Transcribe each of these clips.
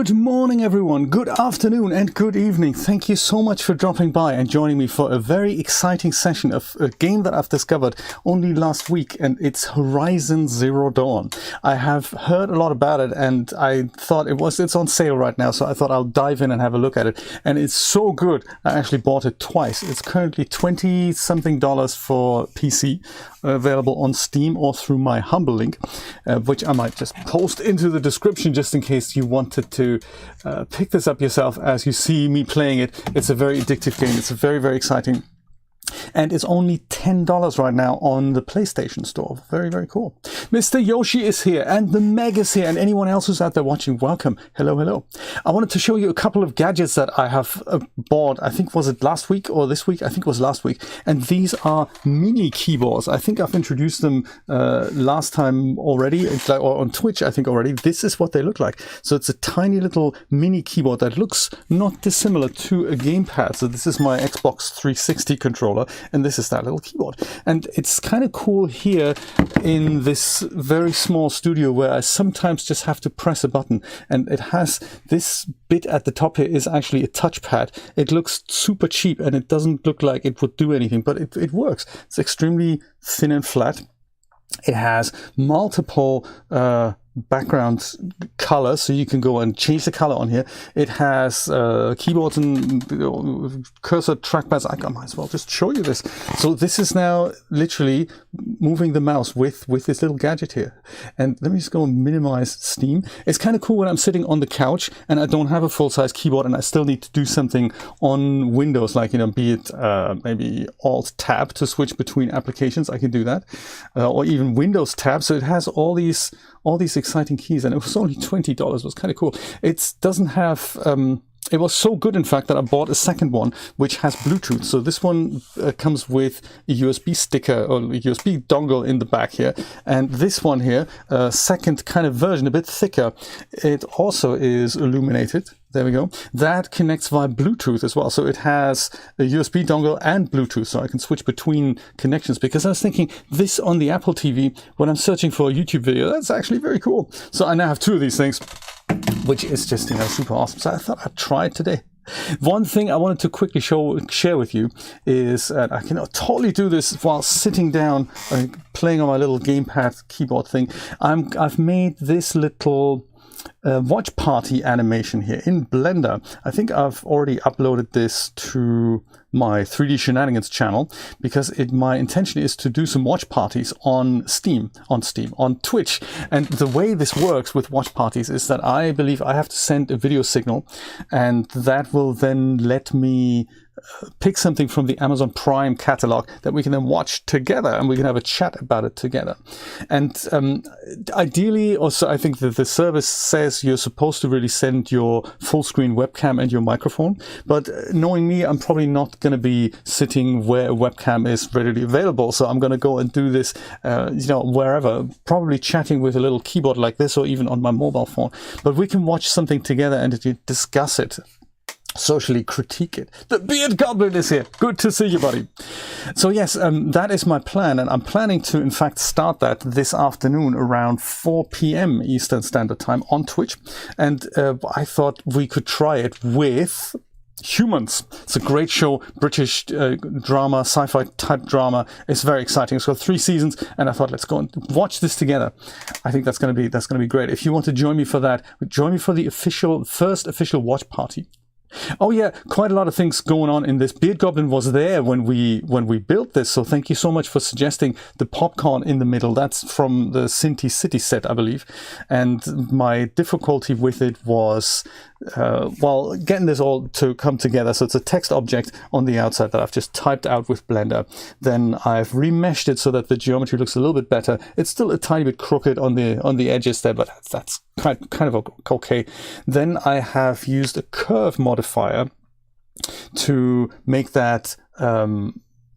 Good morning, everyone. Good afternoon and good evening. Thank you so much for dropping by and joining me for a very exciting session of a game that I've discovered only last week, and it's Horizon Zero Dawn. I have heard a lot about it, and I thought it's on sale right now, so I thought I'll dive in and have a look at it. And it's so good, I actually bought it twice. It's currently $20-something for PC, available on Steam or through my Humble link, which I might just post into the description just in case you wanted to pick this up yourself as you see me playing it. It's a very addictive game. It's very, very exciting. And it's only $10 right now on the PlayStation Store. Very, very cool. Mr. Yoshi is here, and the Meg is here, and anyone else who's out there watching, welcome. Hello, hello. I wanted to show you a couple of gadgets that I have bought. I think, was it last week or this week? I think it was last week. And these are mini keyboards. I think I've introduced them last time already, or on Twitch, I think already. This is what they look like. So it's a tiny little mini keyboard that looks not dissimilar to a gamepad. So this is my Xbox 360 controller, and this is that little keyboard. And it's kind of cool here in this very small studio where I sometimes just have to press a button, and it has this bit at the top here is actually a touchpad. It looks super cheap and it doesn't look like it would do anything, but it works. It's extremely thin and flat. It has multiple background color, so you can go and change the color on here. It has keyboards and cursor trackpads. I might as well just show you this. So this is now literally moving the mouse with this little gadget here. And let me just go and minimize Steam. It's kind of cool when I'm sitting on the couch and I don't have a full-size keyboard and I still need to do something on Windows, like, be it maybe Alt-Tab to switch between applications. I can do that, or even Windows Tab. So it has all these exciting keys, and it was only $20. It was kind of cool. It doesn't have it was so good, in fact, that I bought a second one which has Bluetooth. So this one comes with a USB sticker or a USB dongle in the back here, and this one here, second kind of version, a bit thicker, it also is illuminated. There we go. That connects via Bluetooth as well. So it has a USB dongle and Bluetooth, so I can switch between connections. Because I was thinking, this on the Apple TV, when I'm searching for a YouTube video, that's actually very cool. So I now have two of these things, which is just, super awesome. So I thought I'd try it today. One thing I wanted to quickly share with you is that I can totally do this while sitting down, playing on my little gamepad keyboard thing. I've made this little watch party animation here in Blender. I think I've already uploaded this to my 3D Shenanigans channel, because my intention is to do some watch parties on Twitch. And the way this works with watch parties is that I believe I have to send a video signal, and that will then let me pick something from the Amazon Prime catalog that we can then watch together, and we can have a chat about it together. And ideally, also, I think that the service says you're supposed to really send your full screen webcam and your microphone. But knowing me, I'm probably not going to be sitting where a webcam is readily available. So I'm going to go and do this, wherever, probably chatting with a little keyboard like this, or even on my mobile phone. But we can watch something together and discuss it. Socially critique it. The Beard Goblin is here. Good to see you, buddy. So yes, that is my plan, and I'm planning to, in fact, start that this afternoon around 4 p.m. Eastern Standard Time on Twitch. And I thought we could try it with Humans. It's a great show, British drama, sci-fi type drama. It's very exciting. It's got 3 seasons, and I thought, let's go and watch this together. I think that's going to be great. If you want to join me for that, join me for the first official watch party. Oh yeah, quite a lot of things going on in this. Beard Goblin was there when we built this, so thank you so much for suggesting the popcorn in the middle. That's from the Cinti City set, I believe. And my difficulty with it was getting this all to come together. So it's a text object on the outside that I've just typed out with Blender. Then I've remeshed it so that the geometry looks a little bit better. It's still a tiny bit crooked on the edges there, but that's kind of okay. Then I have used a curve modifier to make that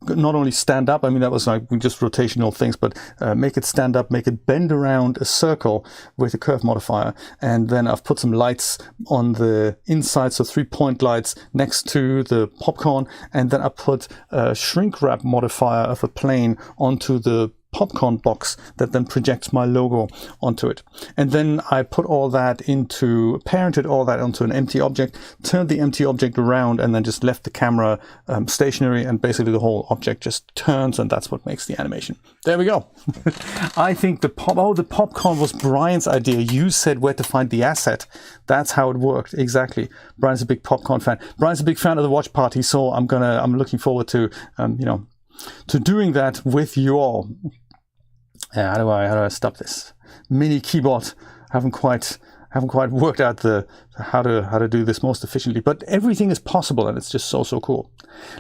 not only stand up, I mean, that was like just rotational things, but make it stand up, make it bend around a circle with a curve modifier. And then I've put some lights on the inside, so 3-point lights next to the popcorn. And then I put a shrink wrap modifier of a plane onto the popcorn box that then projects my logo onto it. And then I put all that parented all that onto an empty object, turned the empty object around, and then just left the camera stationary, and basically the whole object just turns, and that's what makes the animation. There we go. I think the popcorn was Brian's idea. You said where to find the asset. That's how it worked. Exactly. Brian's a big popcorn fan. Brian's a big fan of the watch party, so I'm looking forward to to doing that with you all. How do I stop this mini keyboard? Haven't quite worked out how to do this most efficiently, but everything is possible, and it's just so cool.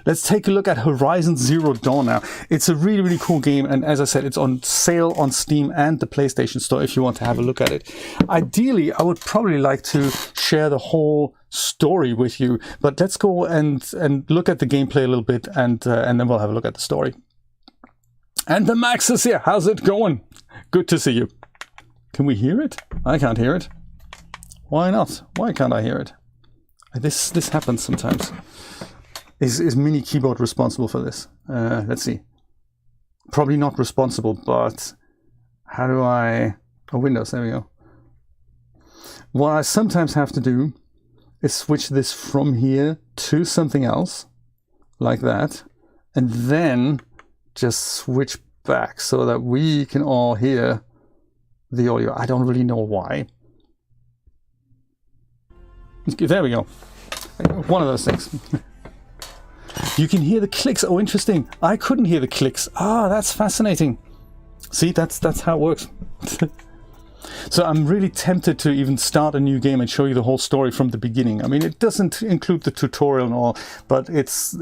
Let's take a look at Horizon Zero Dawn now. It's a really, really cool game, and as I said, it's on sale on Steam and the PlayStation Store if you want to have a look at it. Ideally, I would probably like to share the whole story with you, but let's go and look at the gameplay a little bit, and then we'll have a look at the story. And the Max is here. How's it going? Good to see you. Can we hear it? I can't hear it. Why not? Why can't I hear it? This happens sometimes. Is Mini Keyboard responsible for this? Let's see. Probably not responsible, but how do I... Oh, Windows, there we go. What I sometimes have to do is switch this from here to something else, like that, and then just switch back so that we can all hear the audio. I don't really know why. There we go. One of those things. You can hear the clicks. Oh, interesting. I couldn't hear the clicks. Ah, that's fascinating. See, that's how it works. So I'm really tempted to even start a new game and show you the whole story from the beginning. I mean, it doesn't include the tutorial and all, but it's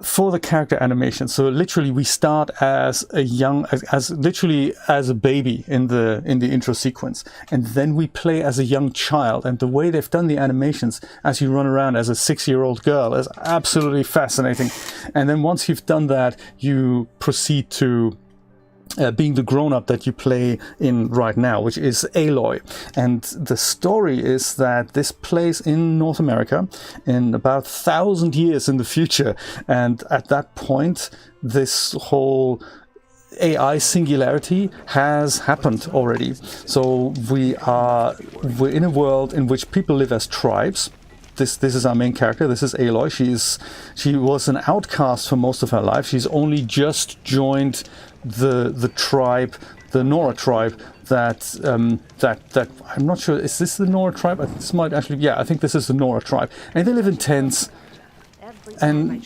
for the character animation. So literally we start as a as a baby in the intro sequence, and then we play as a young child. And the way they've done the animations as you run around as a 6-year-old girl is absolutely fascinating. And then once you've done that, you proceed to being the grown-up that you play in right now, which is Aloy. And the story is that this plays in North America in about 1,000 years in the future. And at that point, this whole AI singularity has happened already. So we're in a world in which people live as tribes. This is our main character. This is Aloy. She was an outcast for most of her life. She's only just joined the tribe, the Nora tribe. That I'm not sure. Is this the Nora tribe? This might actually. Yeah, I think this is the Nora tribe. And they live in tents and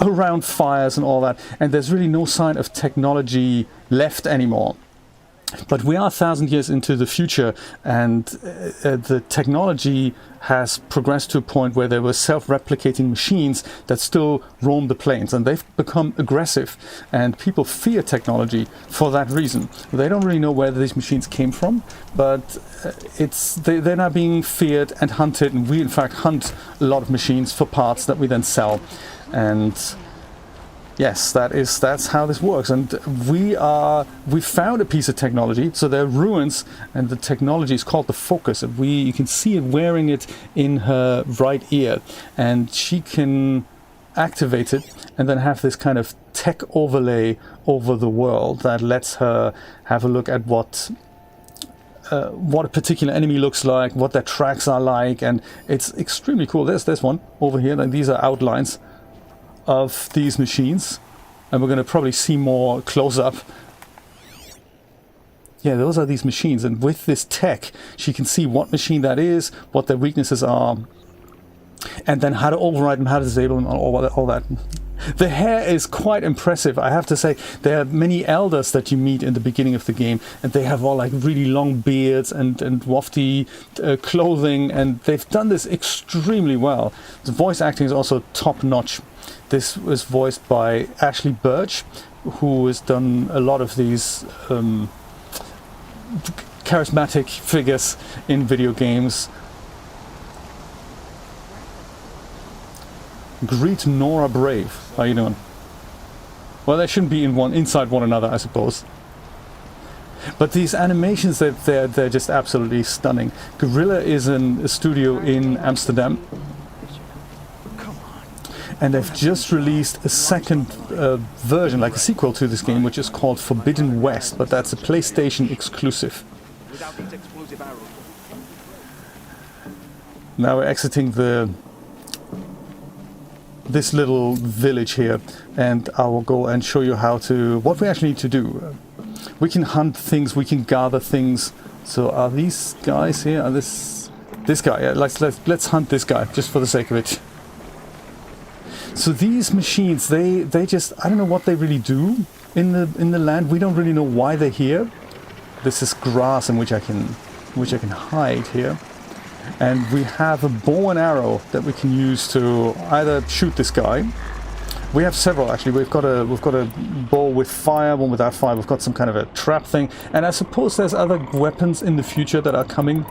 around fires and all that. And there's really no sign of technology left anymore. But we are 1,000 years into the future, and the technology has progressed to a point where there were self-replicating machines that still roam the plains, and they've become aggressive, and people fear technology for that reason. They don't really know where these machines came from, but they're now being feared and hunted, and we in fact hunt a lot of machines for parts that we then sell. And yes, that's how this works. And we found a piece of technology. So there are ruins, and the technology is called the Focus. And you can see it wearing it in her right ear, and she can activate it and then have this kind of tech overlay over the world that lets her have a look at what a particular enemy looks like, what their tracks are like, and it's extremely cool. There's one over here, and these are outlines of these machines, and we're going to probably see more close up. Yeah, those are these machines, and with this tech she can see what machine that is, what their weaknesses are, and then how to override them, how to disable them, all that. The hair is quite impressive, I have to say. There are many elders that you meet in the beginning of the game, and they have all like really long beards and wafty clothing, and they've done this extremely well. The voice acting is also top notch. This was voiced by Ashley Birch, who has done a lot of these charismatic figures in video games. Greet Nora Brave. How you doing? Well, they shouldn't be inside one another, I suppose. But these animations, they're just absolutely stunning. Guerrilla is a studio in Amsterdam. And they've just released a second version, like a sequel to this game, which is called Forbidden West, but that's a PlayStation exclusive. Now we're exiting this little village here, and I will go and show you what we actually need to do. We can hunt things, we can gather things. So are these guys here? Are this guy? Yeah, let's hunt this guy just for the sake of it. So these machines, they just, I don't know what they really do in the land. We don't really know why they're here. This is grass in which I can hide here. And we have a bow and arrow that we can use to either shoot this guy. We have several actually. We've got a bow with fire, one without fire. We've got some kind of a trap thing. And I suppose there's other weapons in the future that are coming,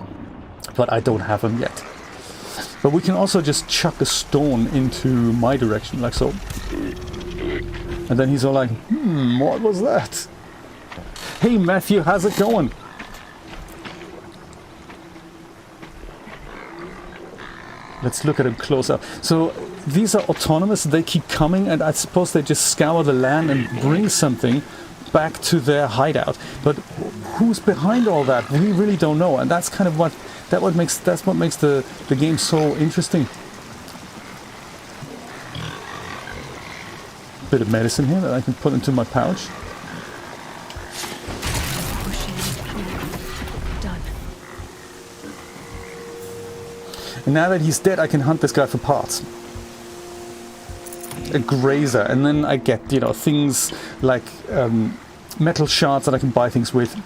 but I don't have them yet. But we can also just chuck a stone into my direction, like so. And then he's all like, what was that? Hey Matthew, how's it going? Let's look at him close up. So these are autonomous, they keep coming, and I suppose they just scour the land and bring something back to their hideout. But who's behind all that? We really don't know, and that's kind of what makes the game so interesting. Bit of medicine here that I can put into my pouch. And now that he's dead, I can hunt this guy for parts. A grazer, and then I get, things like metal shards that I can buy things with,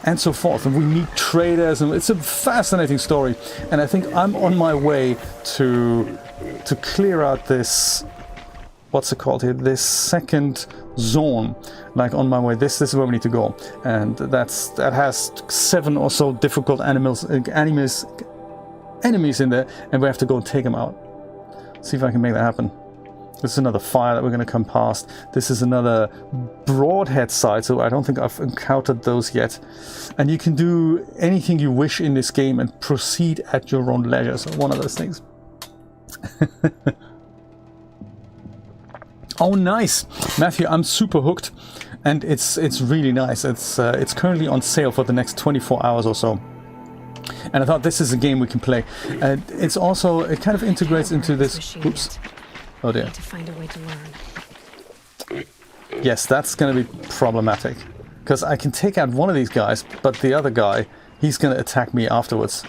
and so forth. And we meet traders, and it's a fascinating story. And I think I'm on my way to clear out this, what's it called here? This second zone. Like on my way, this is where we need to go, and that has 7 or so difficult enemies in there, and we have to go and take them out. See if I can make that happen. This is another fire that we're going to come past. This is another broadhead side, so I don't think I've encountered those yet. And you can do anything you wish in this game and proceed at your own leisure. So one of those things. Oh, nice, Matthew! I'm super hooked, and it's really nice. It's currently on sale for the next 24 hours or so. And I thought this is a game we can play. It's also, it kind of integrates into this. Oops. Oh dear. To find a way to learn. Yes, that's going to be problematic. Because I can take out one of these guys, but the other guy, he's going to attack me afterwards.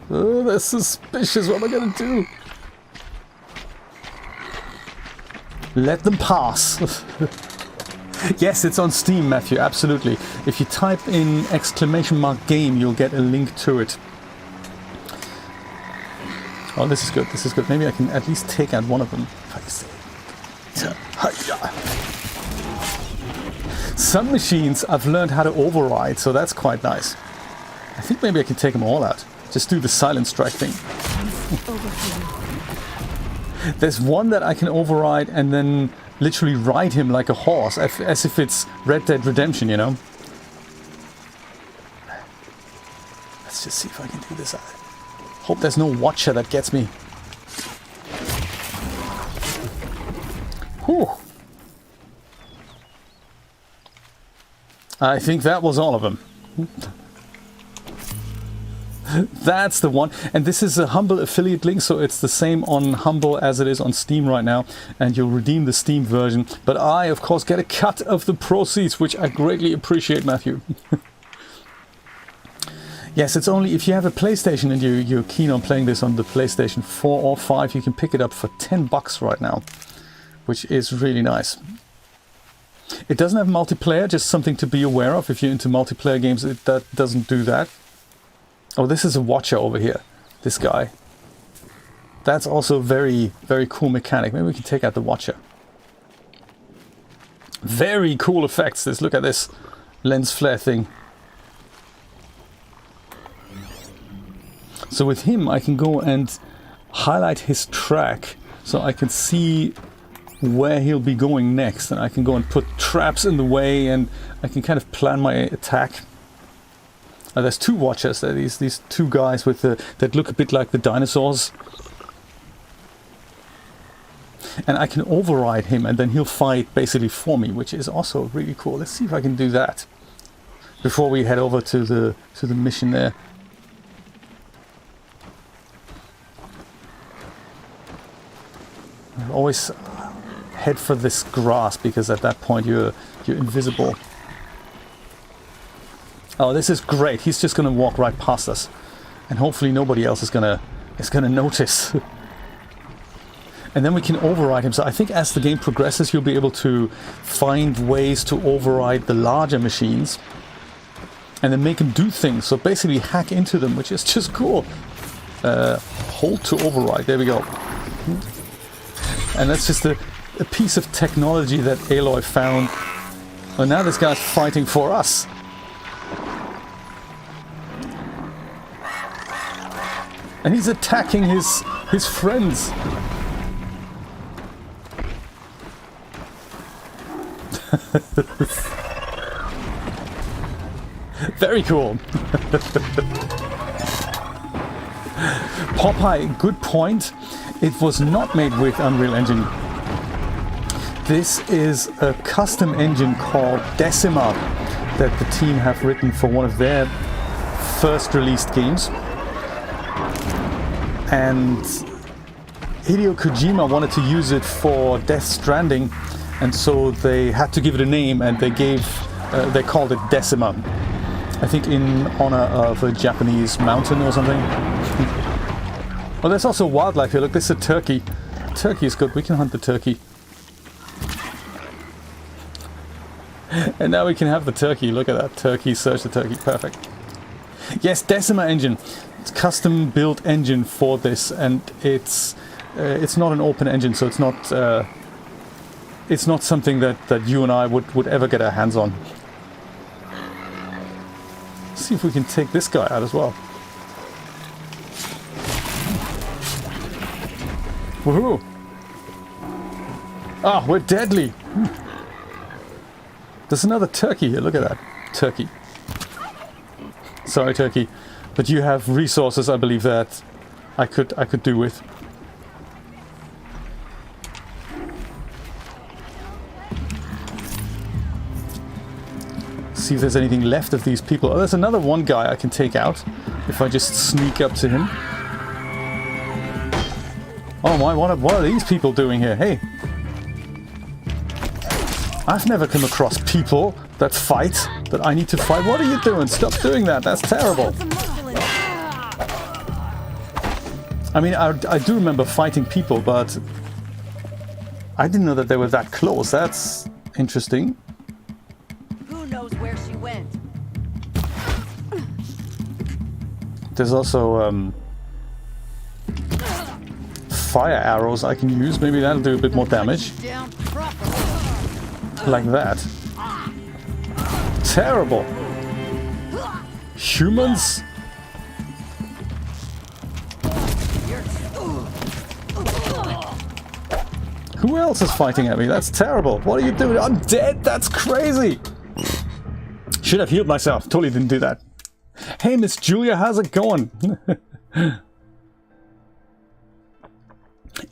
Oh, that's suspicious. What am I going to do? Let them pass. Yes, it's on Steam, Matthew, absolutely. If you type in !game, you'll get a link to it. Oh, this is good, this is good. Maybe I can at least take out one of them. Some machines I've learned how to override, so that's quite nice. I think maybe I can take them all out. Just do the silent strike thing. There's one that I can override and then literally ride him like a horse, as if it's Red Dead Redemption, you know? Let's just see if I can do this. Hope there's no watcher that gets me. Whew. I think that was all of them. That's the one. And this is a Humble affiliate link, so it's the same on Humble as it is on Steam right now, and you'll redeem the Steam version. But I, of course, get a cut of the proceeds, which I greatly appreciate, Matthew. Yes, it's only if you have a PlayStation and you're keen on playing this on the PlayStation 4 or 5, you can pick it up for $10 right now, which is really nice. It doesn't have multiplayer, just something to be aware of. If you're into multiplayer games, that doesn't do that. Oh, this is a watcher over here. This guy. That's also very, very cool mechanic. Maybe we can take out the watcher. Very cool effects. Look at this lens flare thing. So with him, I can go and highlight his track so I can see where he'll be going next. And I can go and put traps in the way, and I can kind of plan my attack. There's 2 watchers. There, these 2 guys with that look a bit like the dinosaurs. and I can override him, and then he'll fight basically for me, which is also really cool. Let's see if I can do that before we head over to the mission there. I always head for this grass because at that point you're invisible. Oh, this is great. He's just gonna walk right past us, and hopefully nobody else is gonna notice. And then we can override him. So I think as the game progresses, you'll be able to find ways to override the larger machines and then make them do things. So basically hack into them, which is just cool. Hold to override. There we go. And that's just a piece of technology that Aloy found. Well, now this guy's fighting for us. And he's attacking his friends. Very cool. Popeye, good point. It was not made with Unreal Engine. This is a custom engine called Decima that the team have written for one of their first released games. And Hideo Kojima wanted to use it for Death Stranding, and so they had to give it a name, and they called it Decima. I think in honor of a Japanese mountain or something. Well, there's also wildlife here. Look, this is a turkey. Turkey is good. We can hunt the turkey. And now we can have the turkey. Look at that. Turkey, search the turkey. Perfect. Yes, Decima engine. It's custom built engine for this, and it's not an open engine, so it's not something that you and I would ever get our hands on. Let's see if we can take this guy out as well. Woohoo! Ah, we're deadly! There's another turkey here, look at that. Turkey. Sorry, turkey. But you have resources, I believe, that I could do with. See if there's anything left of these people. Oh, there's another one guy I can take out if I just sneak up to him. Oh my, what are these people doing here? Hey! I've never come across people that fight, that I need to fight. What are you doing? Stop doing that, that's terrible. I mean, I do remember fighting people, but I didn't know that they were that close. That's interesting. Who knows where she went? There's also fire arrows I can use. Maybe that'll do a bit more damage. Like that. Terrible. Humans? Who else is fighting at me? That's terrible. What are you doing? I'm dead. That's crazy. Should have healed myself. Totally didn't do that. Hey, Miss Julia, how's it going?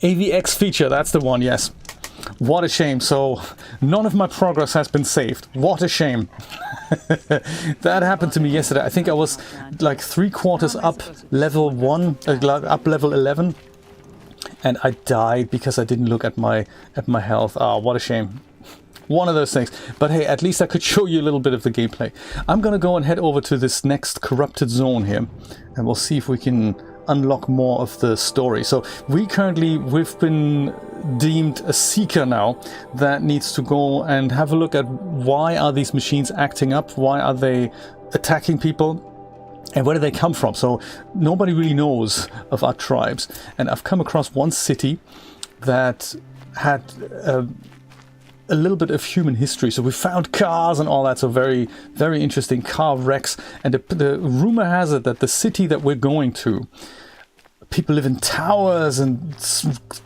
AVX feature, that's the one, yes. What a shame. So, none of my progress has been saved. What a shame. That happened to me yesterday. I think I was like 3/4 up level 1, up level 11. And I died because I didn't look at my health. Ah, what a shame. One of those things. But hey, at least I could show you a little bit of the gameplay. I'm gonna go and head over to this next corrupted zone here, and we'll see if we can unlock more of the story. So we've been deemed a seeker now that needs to go and have a look at why are these machines acting up, why are they attacking people, and where do they come from. So nobody really knows of our tribes, and I've come across one city that had a little bit of human history. So we found cars and all that, so very, very interesting car wrecks. And the rumor has it that the city that we're going to, people live in towers and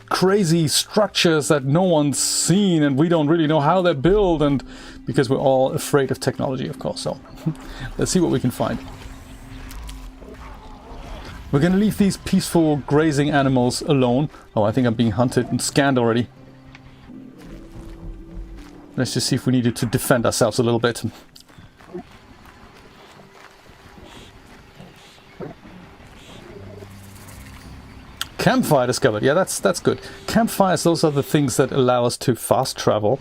crazy structures that no one's seen, and we don't really know how they're built, and because we're all afraid of technology, of course. So let's see what we can find. We're gonna leave these peaceful grazing animals alone. Oh, I think I'm being hunted and scanned already. Let's just see if we needed to defend ourselves a little bit. Campfire discovered. Yeah, that's good. Campfires, those are the things that allow us to fast travel.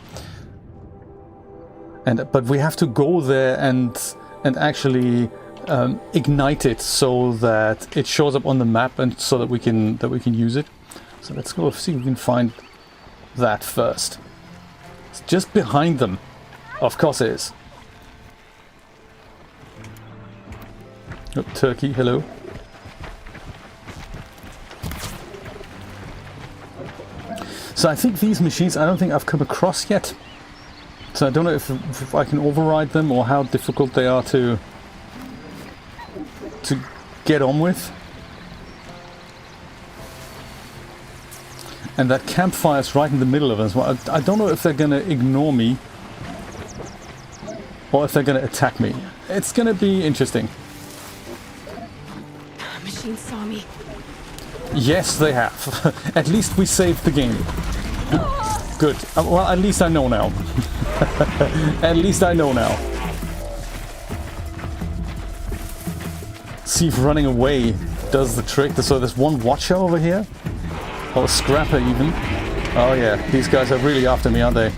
But we have to go there and actually ignite it so that it shows up on the map and so that we can use it. So let's go see if we can find that first. It's just behind them. Of course it is. Oh, turkey, hello. So I think these machines, I don't think I've come across yet. So I don't know if I can override them or how difficult they are to get on with. And that campfire's right in the middle of us. Well, I don't know if they're going to ignore me or if they're going to attack me. It's going to be interesting. Machine saw me. Yes, they have. At least we saved the game. Good. Well, at least I know now. At least I know now. See if running away does the trick. So there's one watcher over here. Or a scrapper even. Oh yeah, these guys are really after me, aren't they?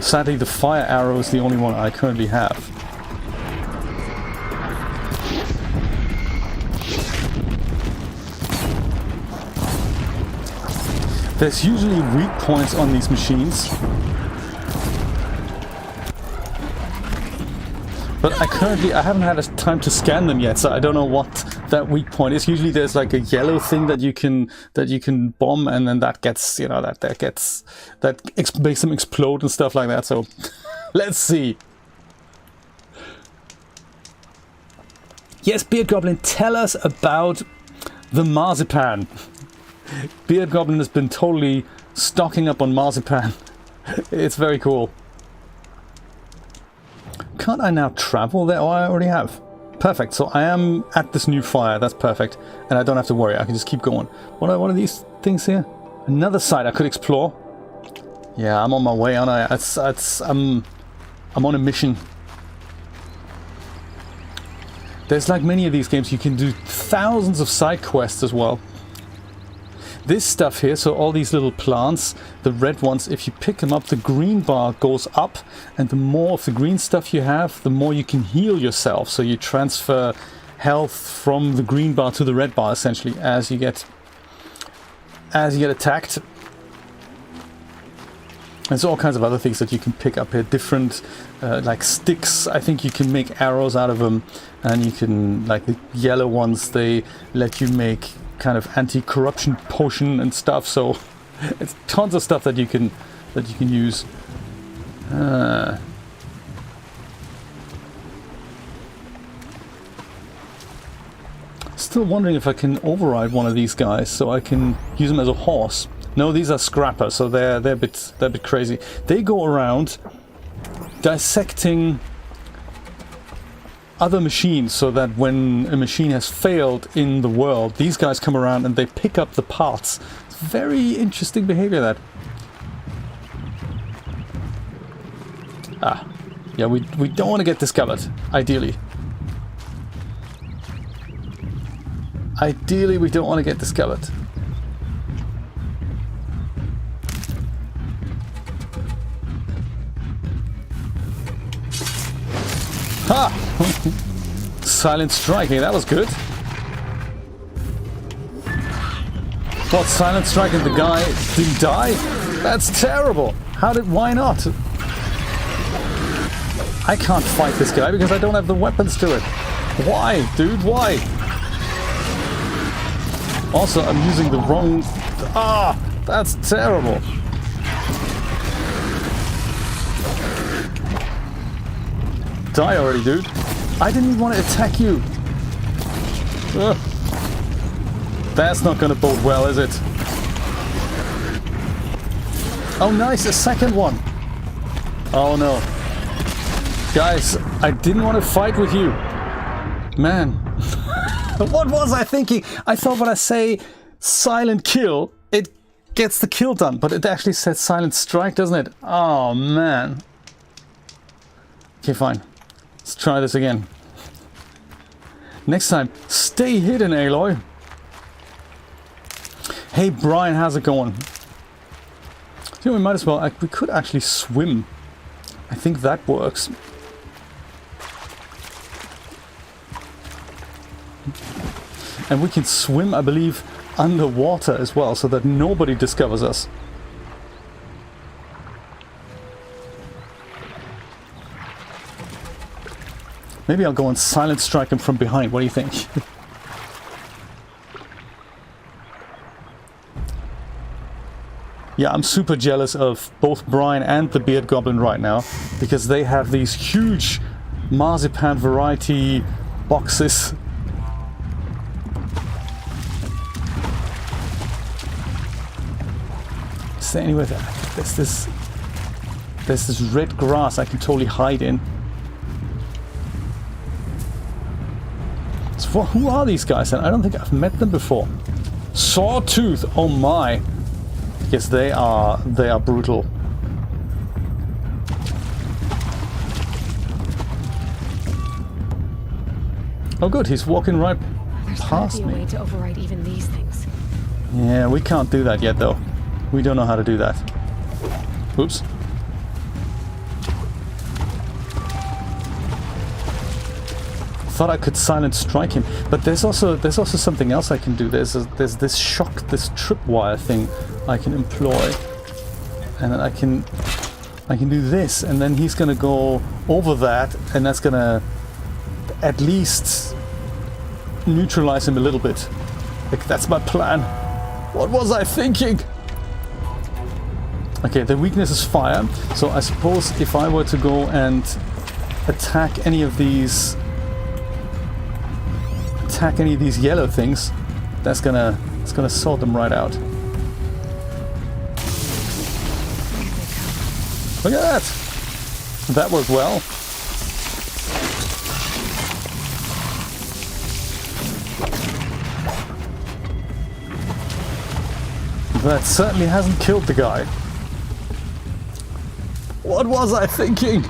Sadly, the fire arrow is the only one I currently have. There's usually weak points on these machines. But I haven't had time to scan them yet, so I don't know what that weak point is. Usually there's like a yellow thing that you can bomb, and then that gets, you know, that makes them explode and stuff like that. So let's see. Yes, Beard Goblin, tell us about the marzipan. Beard Goblin has been totally stocking up on marzipan. It's very cool. Can't I now travel there? Oh, I already have. Perfect. So I am at this new fire. That's perfect. And I don't have to worry. I can just keep going. What are these things here? Another site I could explore. Yeah, I'm on my way, aren't I? I'm on a mission. There's like many of these games, you can do thousands of side quests as well. This stuff here, so all these little plants, the red ones, if you pick them up, the green bar goes up, and the more of the green stuff you have, the more you can heal yourself. So you transfer health from the green bar to the red bar, essentially, as you get attacked. There's all kinds of other things that you can pick up here, different like sticks. I think you can make arrows out of them, and you can, like the yellow ones, they let you make kind of anti-corruption potion and stuff. So it's tons of stuff that you can use. Still wondering if I can override one of these guys so I can use them as a horse. No, these are scrappers, so they're a bit crazy. They go around dissecting other machines, so that when a machine has failed in the world, these guys come around and they pick up the parts. It's very interesting behavior, that. Ah, yeah, we don't want to get discovered, ideally. Ideally, we don't want to get discovered. Ha! Silent striking, that was good. What, silent striking, the guy didn't die? That's terrible. Why not? I can't fight this guy because I don't have the weapons to it. Why, dude, why? Also, I'm using the wrong... Ah, that's terrible. Die already, dude. I didn't even want to attack you. Ugh. That's not going to bode well, is it? Oh, nice, a second one. Oh, no. Guys, I didn't want to fight with you. Man. What was I thinking? I thought when I say silent kill, it gets the kill done, but it actually says silent strike, doesn't it? Oh, man. Okay, fine. Let's try this again. Next time, stay hidden, Aloy. Hey, Brian, how's it going? So we might as well... we could actually swim. I think that works. And we can swim, I believe, underwater as well, so that nobody discovers us. Maybe I'll go and silent strike him from behind. What do you think? Yeah, I'm super jealous of both Brian and the Beard Goblin right now, because they have these huge marzipan variety boxes. Is there anywhere there? There's this red grass I can totally hide in. So who are these guys? And I don't think I've met them before. Sawtooth, oh my! Yes, they are brutal. Oh good, he's walking right past me. There's gotta be a way to override even these things. Yeah, we can't do that yet though. We don't know how to do that. Oops. Thought I could silent strike him, but there's also something else I can do. There's this shock, this tripwire thing I can employ, and then I can do this, and then he's gonna go over that, and that's gonna at least neutralize him a little bit. Like, that's my plan. What was I thinking? Okay, the weakness is fire, so I suppose if I were to go and attack any of these yellow things, it's gonna sort them right out. Look at that! That worked well. That certainly hasn't killed the guy. What was I thinking?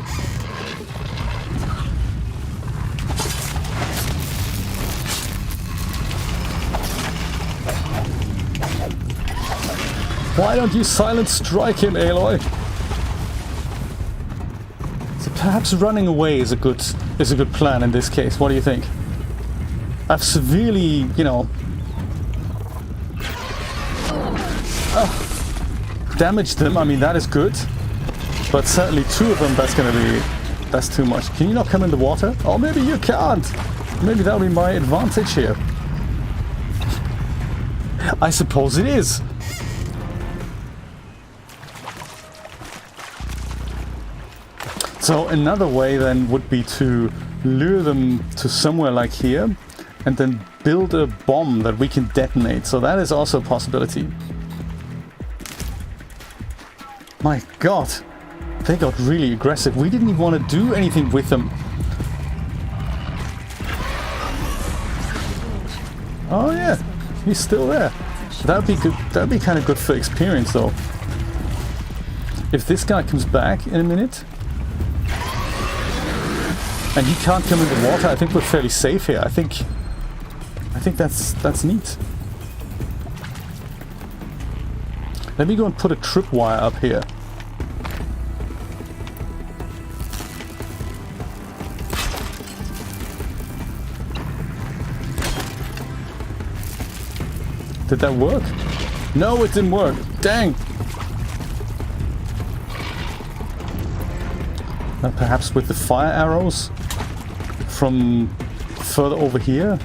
Why don't you silent strike him, Aloy? So perhaps running away is a good plan in this case. What do you think? I've severely, you know, damaged them. I mean, that is good. But certainly two of them, that's too much. Can you not come in the water? Oh, maybe you can't. Maybe that'll be my advantage here. I suppose it is. So another way then would be to lure them to somewhere like here and then build a bomb that we can detonate. So that is also a possibility. My God, they got really aggressive. We didn't even want to do anything with them. Oh yeah, he's still there. That'd be good. That'd be kind of good for experience though. If this guy comes back in a minute, and he can't come in the water, I think we're fairly safe here. I think that's neat. Let me go and put a tripwire up here. Did that work? No, it didn't work. Dang! Now perhaps with the fire arrows from further over here?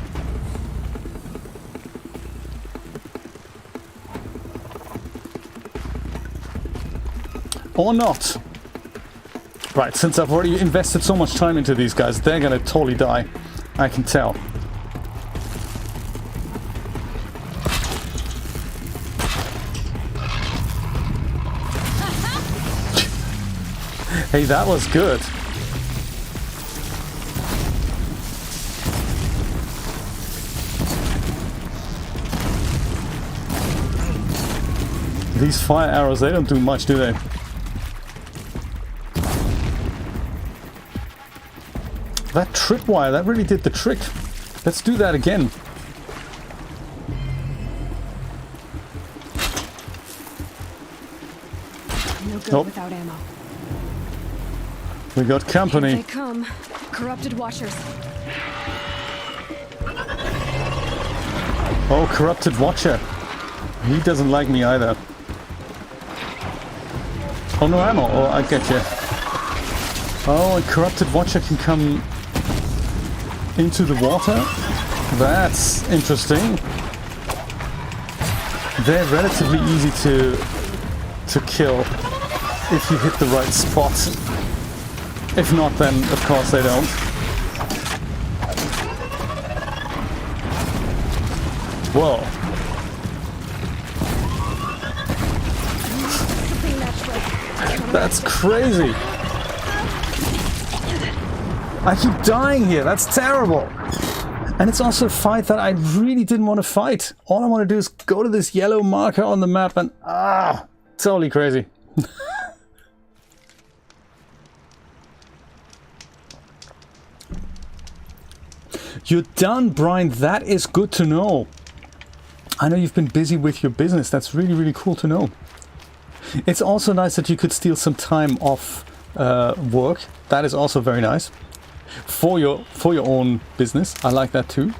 Or not? Right, since I've already invested so much time into these guys, they're gonna totally die. I can tell. Hey, that was good. These fire arrows, they don't do much, do they? That tripwire, that really did the trick. Let's do that again. No good Nope. without ammo. We got company. Here they come. Corrupted watchers. Oh, corrupted watcher. He doesn't like me either. Oh, no ammo. Oh, I get you. Oh, a corrupted watcher can come into the water. That's interesting. They're relatively easy to kill if you hit the right spot. If not, then of course they don't. Whoa. That's crazy. I keep dying here. That's terrible. And it's also a fight that I really didn't want to fight. All I want to do is go to this yellow marker on the map and totally crazy. You're done, Brian. That is good to know. I know you've been busy with your business. That's really, really cool to know. It's also nice that you could steal some time off work. That is also very nice. For your own business. I like that too.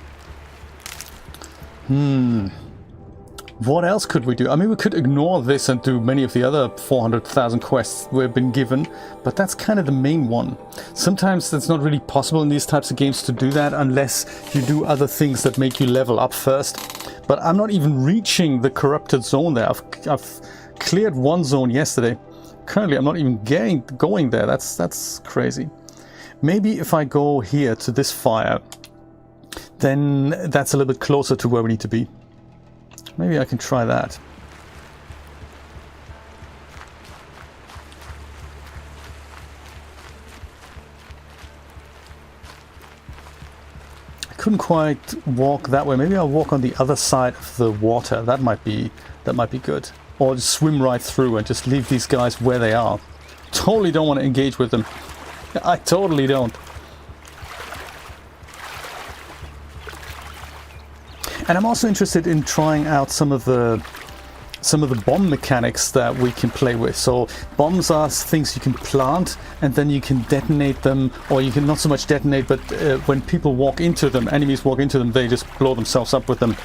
What else could we do? I mean, we could ignore this and do many of the other 400,000 quests we've been given, but that's kind of the main one. Sometimes it's not really possible in these types of games to do that unless you do other things that make you level up first. But I'm not even reaching the corrupted zone there. I've cleared one zone yesterday. Currently, I'm not even going there. That's crazy. Maybe if I go here to this fire, then that's a little bit closer to where we need to be. Maybe I can try that. I couldn't quite walk that way. Maybe I'll walk on the other side of the water. That might be good. Or just swim right through and just leave these guys where they are. Totally don't want to engage with them. I totally don't. And I'm also interested in trying out some of the bomb mechanics that we can play with. So bombs are things you can plant and then you can detonate them, or you can not so much detonate, but when people walk into them, enemies walk into them, they just blow themselves up with them.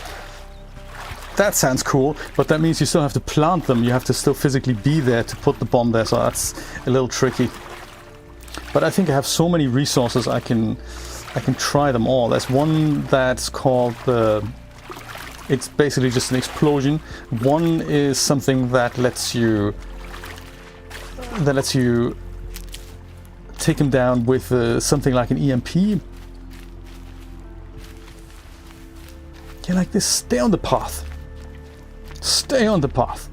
That sounds cool, but that means you still have to plant them. You have to still physically be there to put the bomb there, so that's a little tricky. But I think I have so many resources I can try them all. There's one that's called it's basically just an explosion. One is something that lets you take him down with something like an EMP. Yeah, like this. Stay on the path. Stay on the path.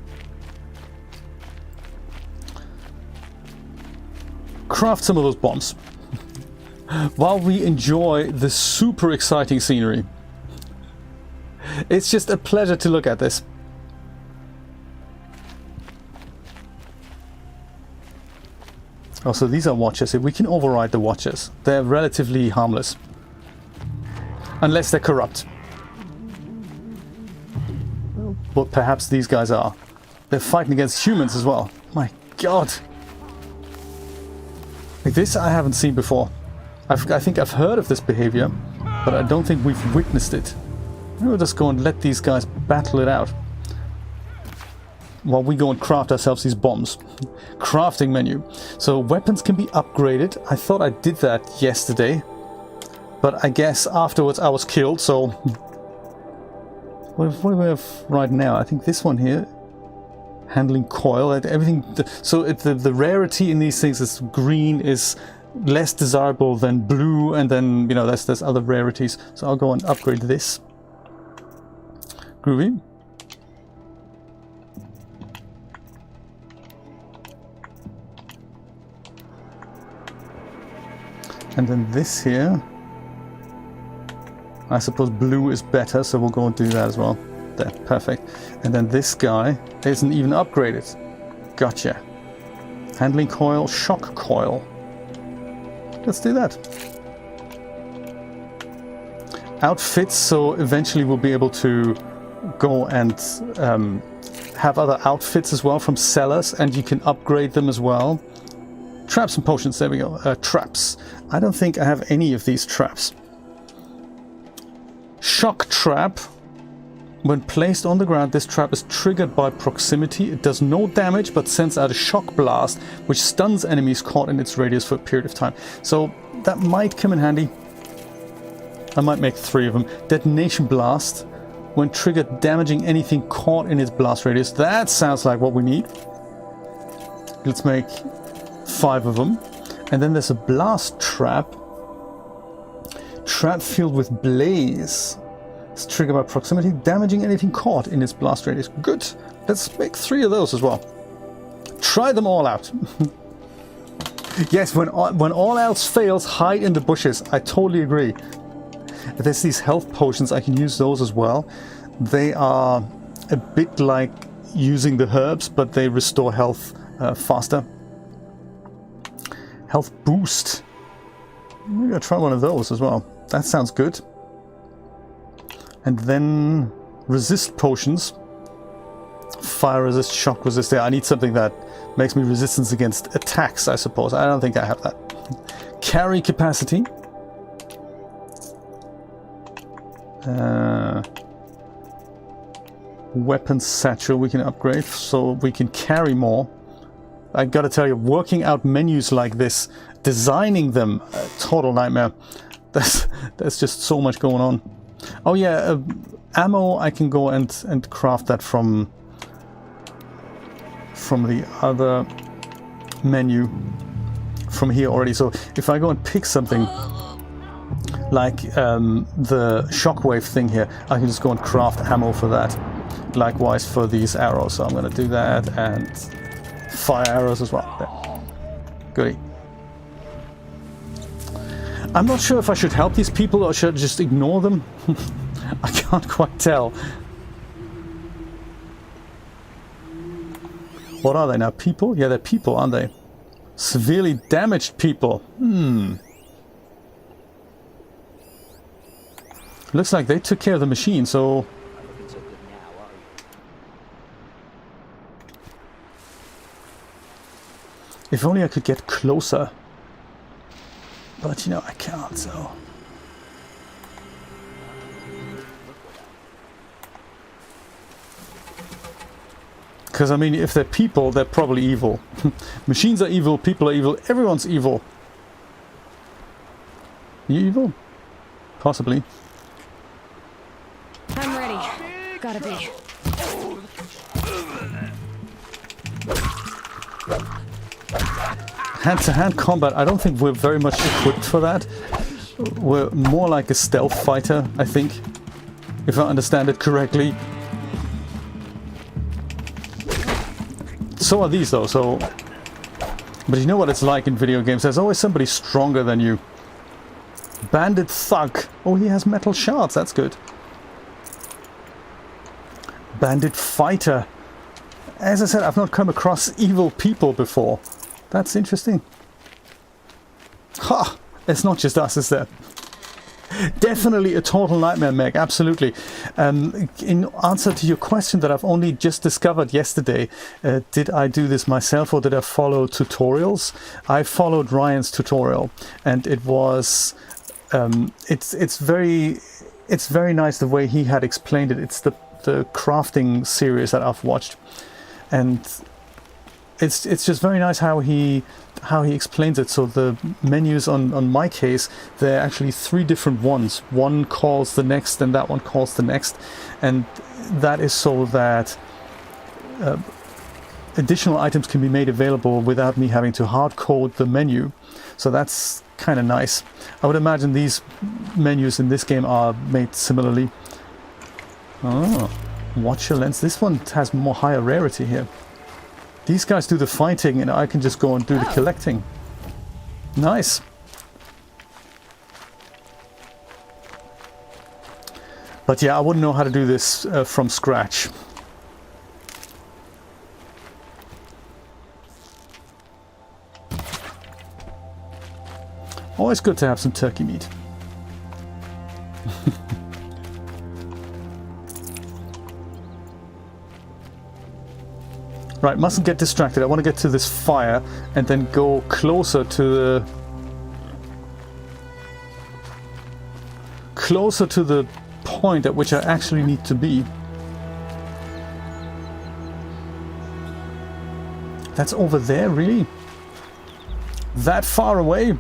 Craft some of those bombs while we enjoy the super exciting scenery. It's just a pleasure to look at this. Also, these are watchers. We can override the watchers. They're relatively harmless. Unless they're corrupt. But perhaps these guys are. They're fighting against humans as well. My god. Like this I haven't seen before. I think I've heard of this behavior, but I don't think we've witnessed it. We'll just go and let these guys battle it out while we go and craft ourselves these bombs. Crafting menu. So weapons can be upgraded. I thought I did that yesterday, but I guess afterwards I was killed, so what do we have right now? I think this one here, handling coil, everything. So the rarity in these things is green is less desirable than blue, and then there's other rarities. So I'll go and upgrade this. Groovy. And then this here, I suppose blue is better, so we'll go and do that as well. there. Perfect. And then this guy isn't even upgraded. Gotcha. Handling coil, shock coil. Let's do that. Outfits, so eventually we'll be able to go and have other outfits as well from sellers, and you can upgrade them as well. Traps and potions, there we go. Traps. I don't think I have any of these traps. Shock trap. When placed on the ground, this trap is triggered by proximity. It does no damage, but sends out a shock blast, which stuns enemies caught in its radius for a period of time. So that might come in handy. I might make 3 of them. Detonation blast. When triggered, damaging anything caught in its blast radius. That sounds like what we need. Let's make 5 of them. And then there's a blast trap. Trap filled with blaze. It's triggered by proximity, damaging anything caught in its blast radius. Good. Let's make 3 of those as well. Try them all out. Yes, when all else fails, hide in the bushes. I totally agree. There's these health potions. I can use those as well. They are a bit like using the herbs, but they restore health faster. Health boost. Maybe I'll try one of those as well. That sounds good. And then resist potions. Fire resist, shock resist. Yeah, I need something that makes me resistance against attacks, I suppose. I don't think I have that. Carry capacity. Weapon satchel we can upgrade so we can carry more. I gotta tell you, working out menus like this, designing them, a total nightmare. There's just so much going on. Oh yeah, ammo I can go and craft that from the other menu from here already. So if I go and pick something like the shockwave thing here, I can just go and craft ammo for that. Likewise for these arrows, so I'm going to do that, and fire arrows as well. There. Goodie. I'm not sure if I should help these people or should I just ignore them. I can't quite tell. What are they now? People? Yeah, they're people, aren't they? Severely damaged people. Looks like they took care of the machine, so... If only I could get closer. But, you know, I can't, so... Because, I mean, if they're people, they're probably evil. Machines are evil, people are evil, everyone's evil. You evil? Possibly. I'm ready. Gotta be. Hand-to-hand combat, I don't think we're very much equipped for that. We're more like a stealth fighter, I think. If I understand it correctly. So are these though, so... But you know what it's like in video games, there's always somebody stronger than you. Bandit Thug. Oh, he has metal shards, that's good. Bandit Fighter. As I said, I've not come across evil people before. That's interesting. Ha! It's not just us, is there? Definitely a total nightmare, Meg, absolutely. In answer to your question that I've only just discovered yesterday, did I do this myself or did I follow tutorials? I followed Ryan's tutorial, and it was... it's very nice the way he had explained it. It's the crafting series that I've watched, and it's just very nice how he explains it. So the menus on my case, they're actually 3 different ones. One calls the next and that one calls the next, and that is so that additional items can be made available without me having to hard code the menu. So that's kind of nice. I would imagine these menus in this game are made similarly. Oh, watch your lens. This one has more higher rarity here. These guys do the fighting and I can just go and do the collecting. Nice. But yeah, I wouldn't know how to do this from scratch. Always good to have some turkey meat. Right, mustn't get distracted. I want to get to this fire and then go closer to the... closer to the point at which I actually need to be. That's over there, really? That far away?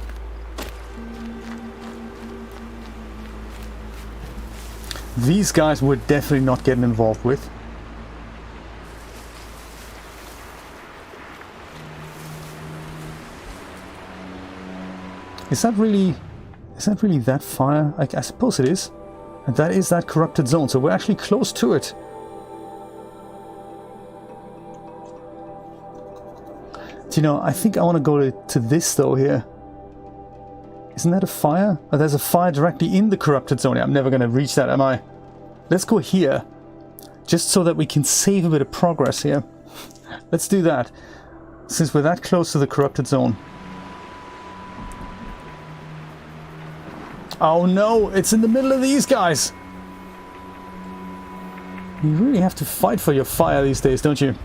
These guys we're definitely not getting involved with. Is that really that fire? I suppose it is. And that is that corrupted zone, so we're actually close to it. Do you know, I think I want to go to this though here. Isn't that a fire? Oh, there's a fire directly in the corrupted zone. I'm never going to reach that, am I? Let's go here. Just so that we can save a bit of progress here. Let's do that. Since we're that close to the corrupted zone. Oh no, it's in the middle of these guys. You really have to fight for your fire these days, don't you?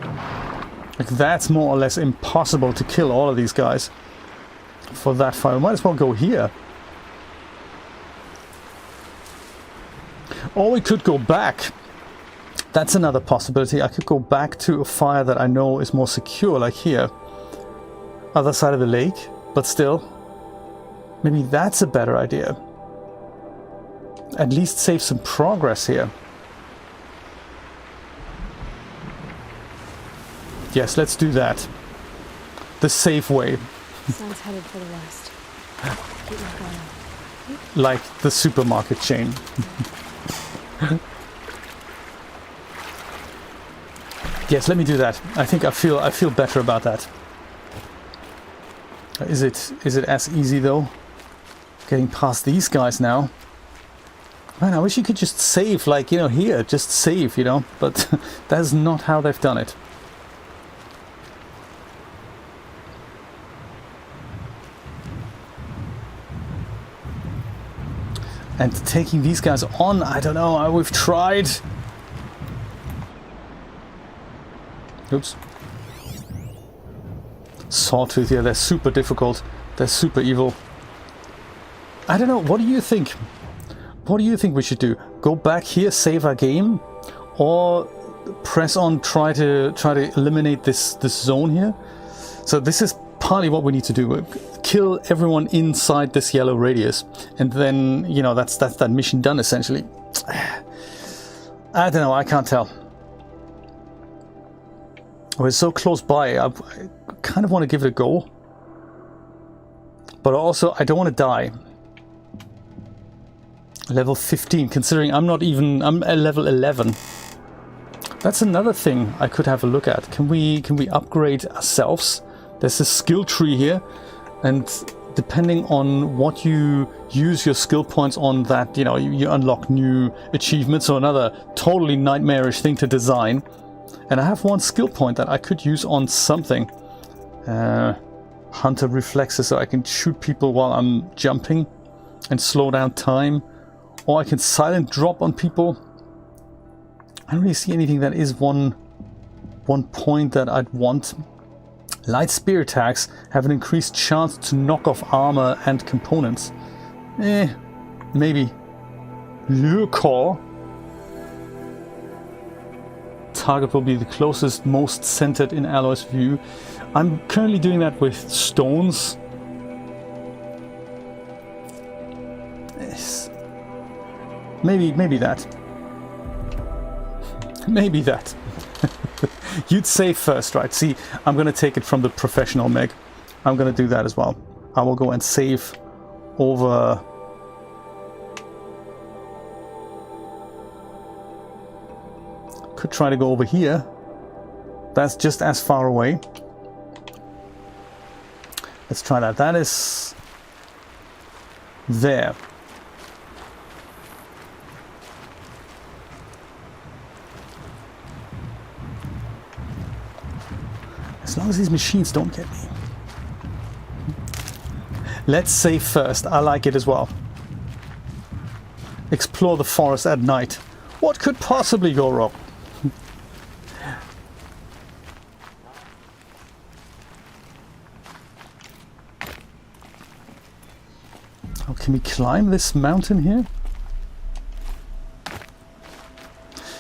Like, that's more or less impossible to kill all of these guys for that fire. We might as well go here. Or we could go back. That's another possibility. I could go back to a fire that I know is more secure, like here. Other side of the lake. But still, maybe that's a better idea. At least save some progress here. Yes, let's do that. The safe way. Sun's headed for the west. Keep going. Like the supermarket chain. Yes, let me do that. I think I feel better about that. Is it as easy though? Getting past these guys now. Man, I wish you could just save, like, you know, here, just save, you know, but that's not how they've done it. And taking these guys on, I don't know, we've tried. Oops. Sawtooth, yeah, they're super difficult. They're super evil. I don't know, what do you think? What do you think we should do? Go back here, save our game? Or press on, try to eliminate this zone here? So this is partly what we need to do. Kill everyone inside this yellow radius. And then, you know, that's that mission done, essentially. I don't know, I can't tell. We're so close by, I kind of want to give it a go. But also, I don't want to die. Level 15, considering I'm at level 11. That's another thing I could have a look at. Can we upgrade ourselves? There's a skill tree here, and depending on what you use your skill points on, that, you know, you unlock new achievements, or another totally nightmarish thing to design. And I have one skill point that I could use on something. Hunter reflexes, so I can shoot people while I'm jumping and slow down time. Or I can silent drop on people. I don't really see anything that is one point that I'd want. Light spear attacks have an increased chance to knock off armor and components. Maybe. Lure core. Target will be the closest, most centered in Alloy's view. I'm currently doing that with stones. Yes. Maybe that. Maybe that. You'd save first, right? See, I'm going to take it from the professional Meg. I'm going to do that as well. I will go and save over... Could try to go over here. That's just as far away. Let's try that. That is... there. As long as these machines don't get me. Let's save first. I like it as well. Explore the forest at night. What could possibly go wrong? Oh, can we climb this mountain here?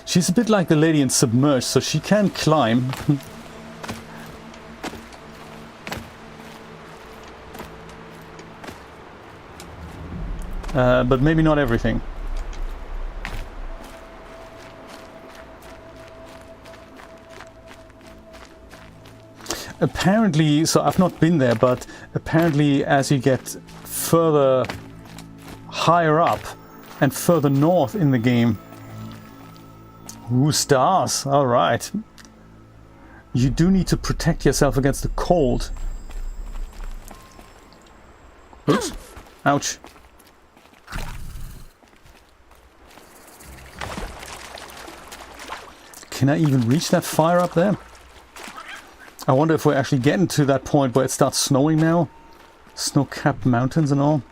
She's a bit like the lady in Submerged, so she can climb. But maybe not everything. Apparently, so I've not been there, but apparently as you get further higher up and further north in the game, ooh, stars, alright, you do need to protect yourself against the cold. Oops, ouch. Can I even reach that fire up there? I wonder if we're actually getting to that point where it starts snowing now. Snow-capped mountains and all.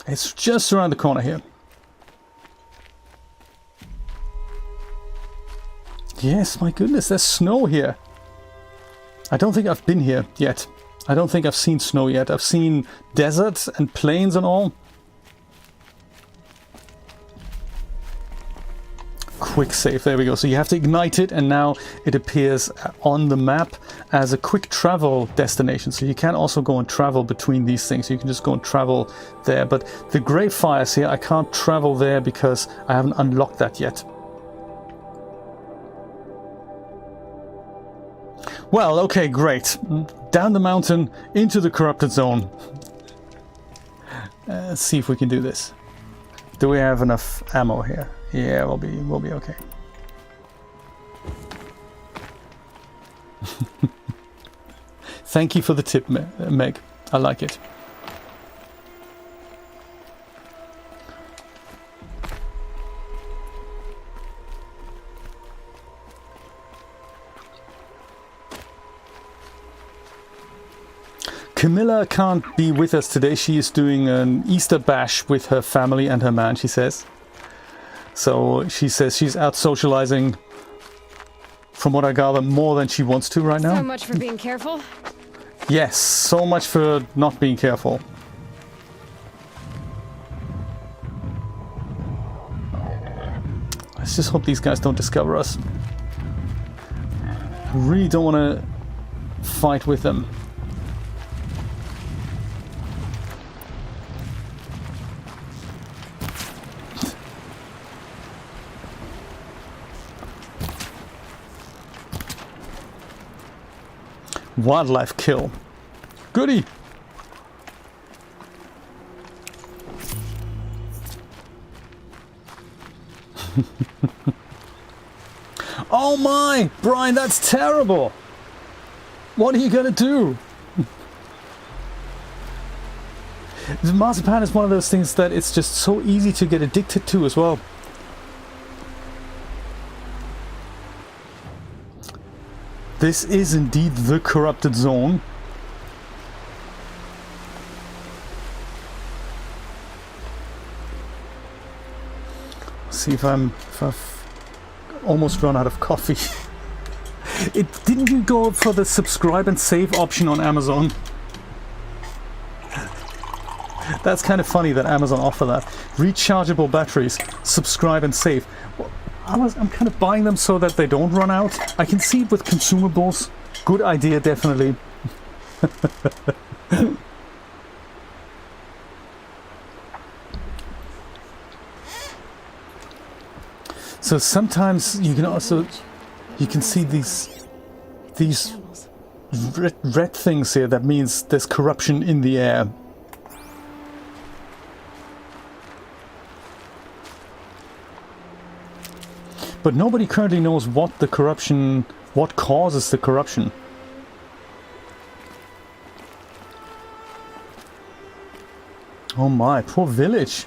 It's just around the corner here. Yes, my goodness, there's snow here. I don't think I've been here yet. I don't think I've seen snow yet. I've seen deserts and plains and all. Quick save, there we go. So you have to ignite it and now it appears on the map as a quick travel destination. So you can also go and travel between these things. You can just go and travel there. But the Great Fires here, I can't travel there because I haven't unlocked that yet. Well, okay, great. Down the mountain into the corrupted zone. Let's see if we can do this. Do we have enough ammo here? Yeah, we'll be okay. Thank you for the tip, Meg. I like it. Camilla can't be with us today. She is doing an Easter bash with her family and her man, she says. So she says she's out socializing, from what I gather, more than she wants to right now. So much for being careful. Yes, so much for not being careful. Let's just hope these guys don't discover us. I really don't want to fight with them. Wildlife kill. Goody! Oh my! Brian, that's terrible! What are you gonna do? The marzipan is one of those things that it's just so easy to get addicted to as well. This is indeed the corrupted zone. See if I've almost run out of coffee. Didn't you go for the subscribe and save option on Amazon? That's kind of funny that Amazon offer that. Rechargeable batteries, subscribe and save. Well, I'm kind of buying them so that they don't run out. I can see it with consumables. Good idea, definitely. So sometimes you can see these red things here. That means there's corruption in the air. But nobody currently knows what causes the corruption. Oh my, poor village.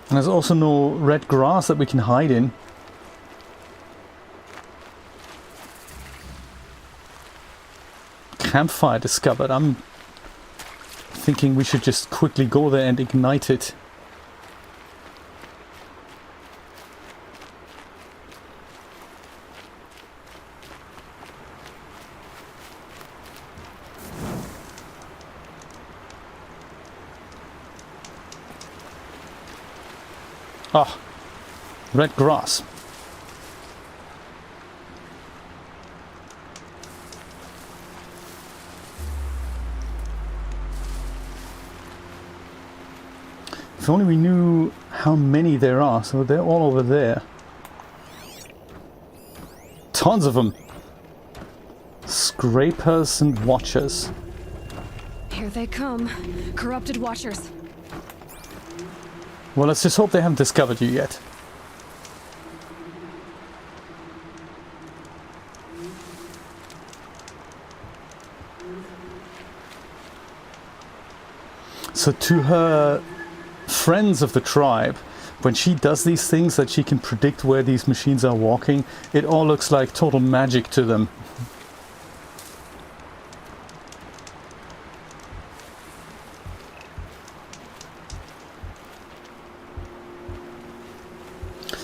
And there's also no red grass that we can hide in. campfire discovered. I'm thinking we should just quickly go there and ignite it. Ah, red grass. If only we knew how many there are. So they're all over there. Tons of them. Scrapers and watchers. Here they come. Corrupted watchers. Well, let's just hope they haven't discovered you yet. So to her friends of the tribe, when she does these things that she can predict where these machines are walking, it all looks like total magic to them.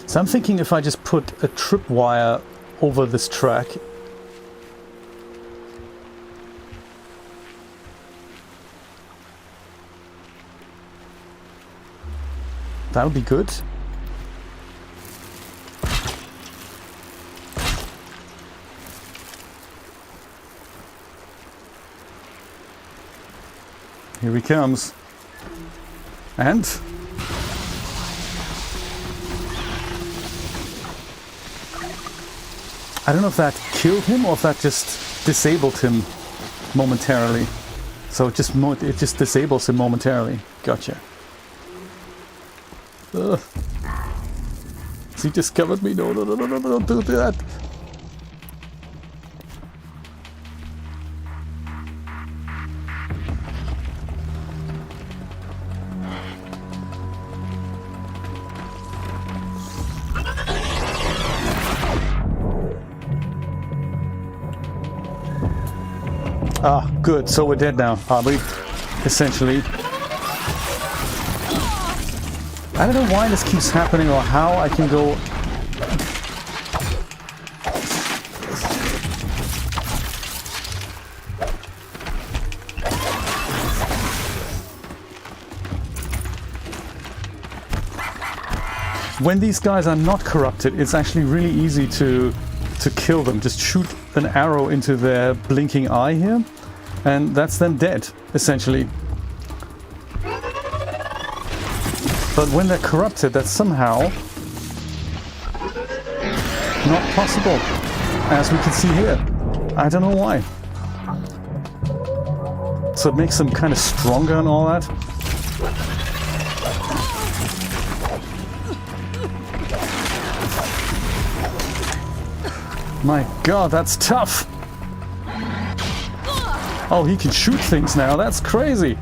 So I'm thinking if I just put a tripwire over this track, that would be good. Here he comes. And I don't know if that killed him or if that just disabled him momentarily. So it just disables him momentarily. Gotcha. Ugh. Has he discovered me? No, don't do that. Ah, good. So we're dead now, are we? Essentially. I don't know why this keeps happening or how I can go... When these guys are not corrupted, it's actually really easy to kill them. Just shoot an arrow into their blinking eye here, and that's then dead, essentially. But when they're corrupted, that's somehow not possible, as we can see here. I don't know why. So it makes them kind of stronger and all that. My god, that's tough! Oh, he can shoot things now, that's crazy!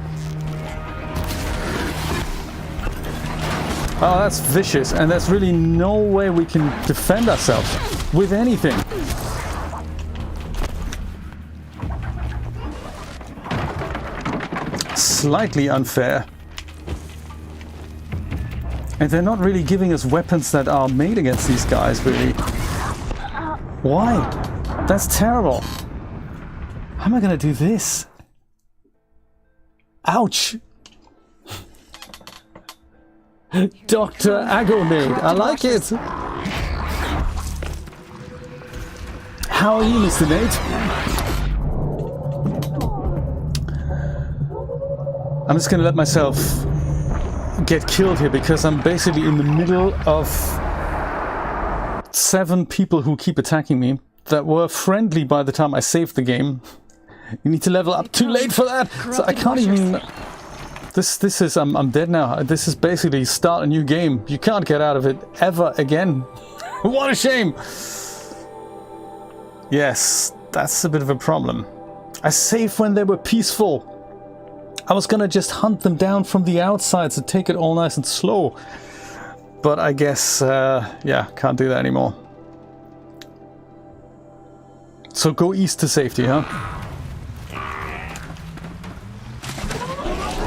Oh, that's vicious, and there's really no way we can defend ourselves with anything. Slightly unfair. And they're not really giving us weapons that are made against these guys, really. Why? That's terrible. How am I gonna do this? Ouch! Dr. Agonade, I like it! How are you, Mr. Nate? I'm just gonna let myself get killed here because I'm basically in the middle of 7 people who keep attacking me that were friendly by the time I saved the game. You need to level up too late for that! So I can't even... This is... I'm dead now. This is basically start a new game. You can't get out of it ever again. What a shame! Yes, that's a bit of a problem. I saved when they were peaceful. I was gonna just hunt them down from the outside to take it all nice and slow. But I guess, yeah, can't do that anymore. So go east to safety, huh?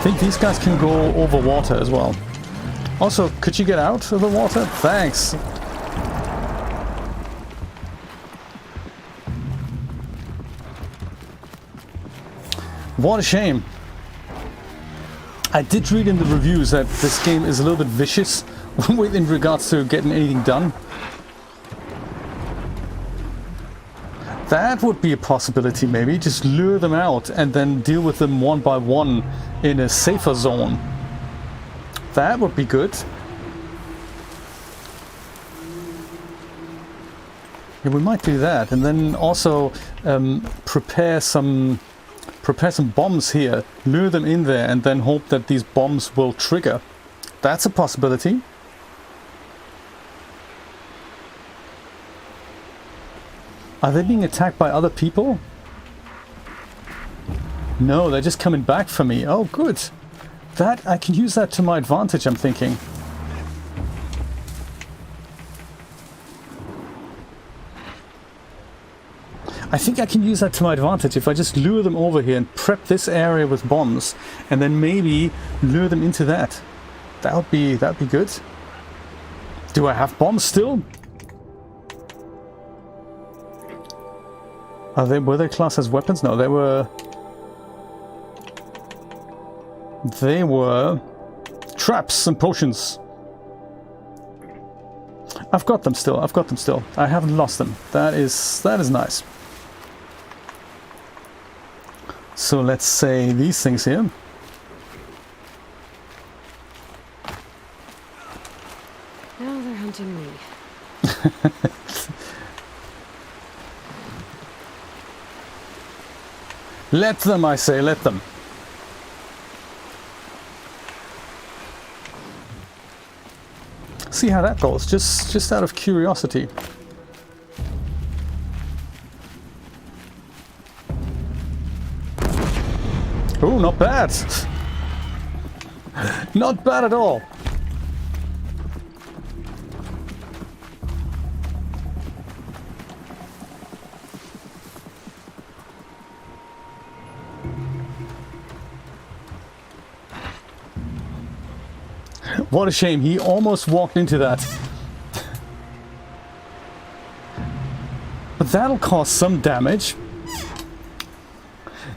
think these guys can go over water as well. Also, could you get out of the water? Thanks. What a shame. I did read in the reviews that this game is a little bit vicious in regards to getting anything done. That would be a possibility, maybe. Just lure them out and then deal with them one by one in a safer zone. That would be good. Yeah, we might do that. And then also prepare some bombs here. Lure them in there and then hope that these bombs will trigger. That's a possibility. Are they being attacked by other people? No, they're just coming back for me. Oh, good. That, I can use that to my advantage, I'm thinking. I think I can use that to my advantage if I just lure them over here and prep this area with bombs and then maybe lure them into that. That'd be good. Do I have bombs still? Were they classed as weapons? No, they were traps and potions. I've got them still. I haven't lost them. That is nice. So let's say these things here. Now they're hunting me. Let them, I say, let them. See how that goes, just out of curiosity. Oh, not bad. Not bad at all. What a shame, he almost walked into that. But that'll cause some damage.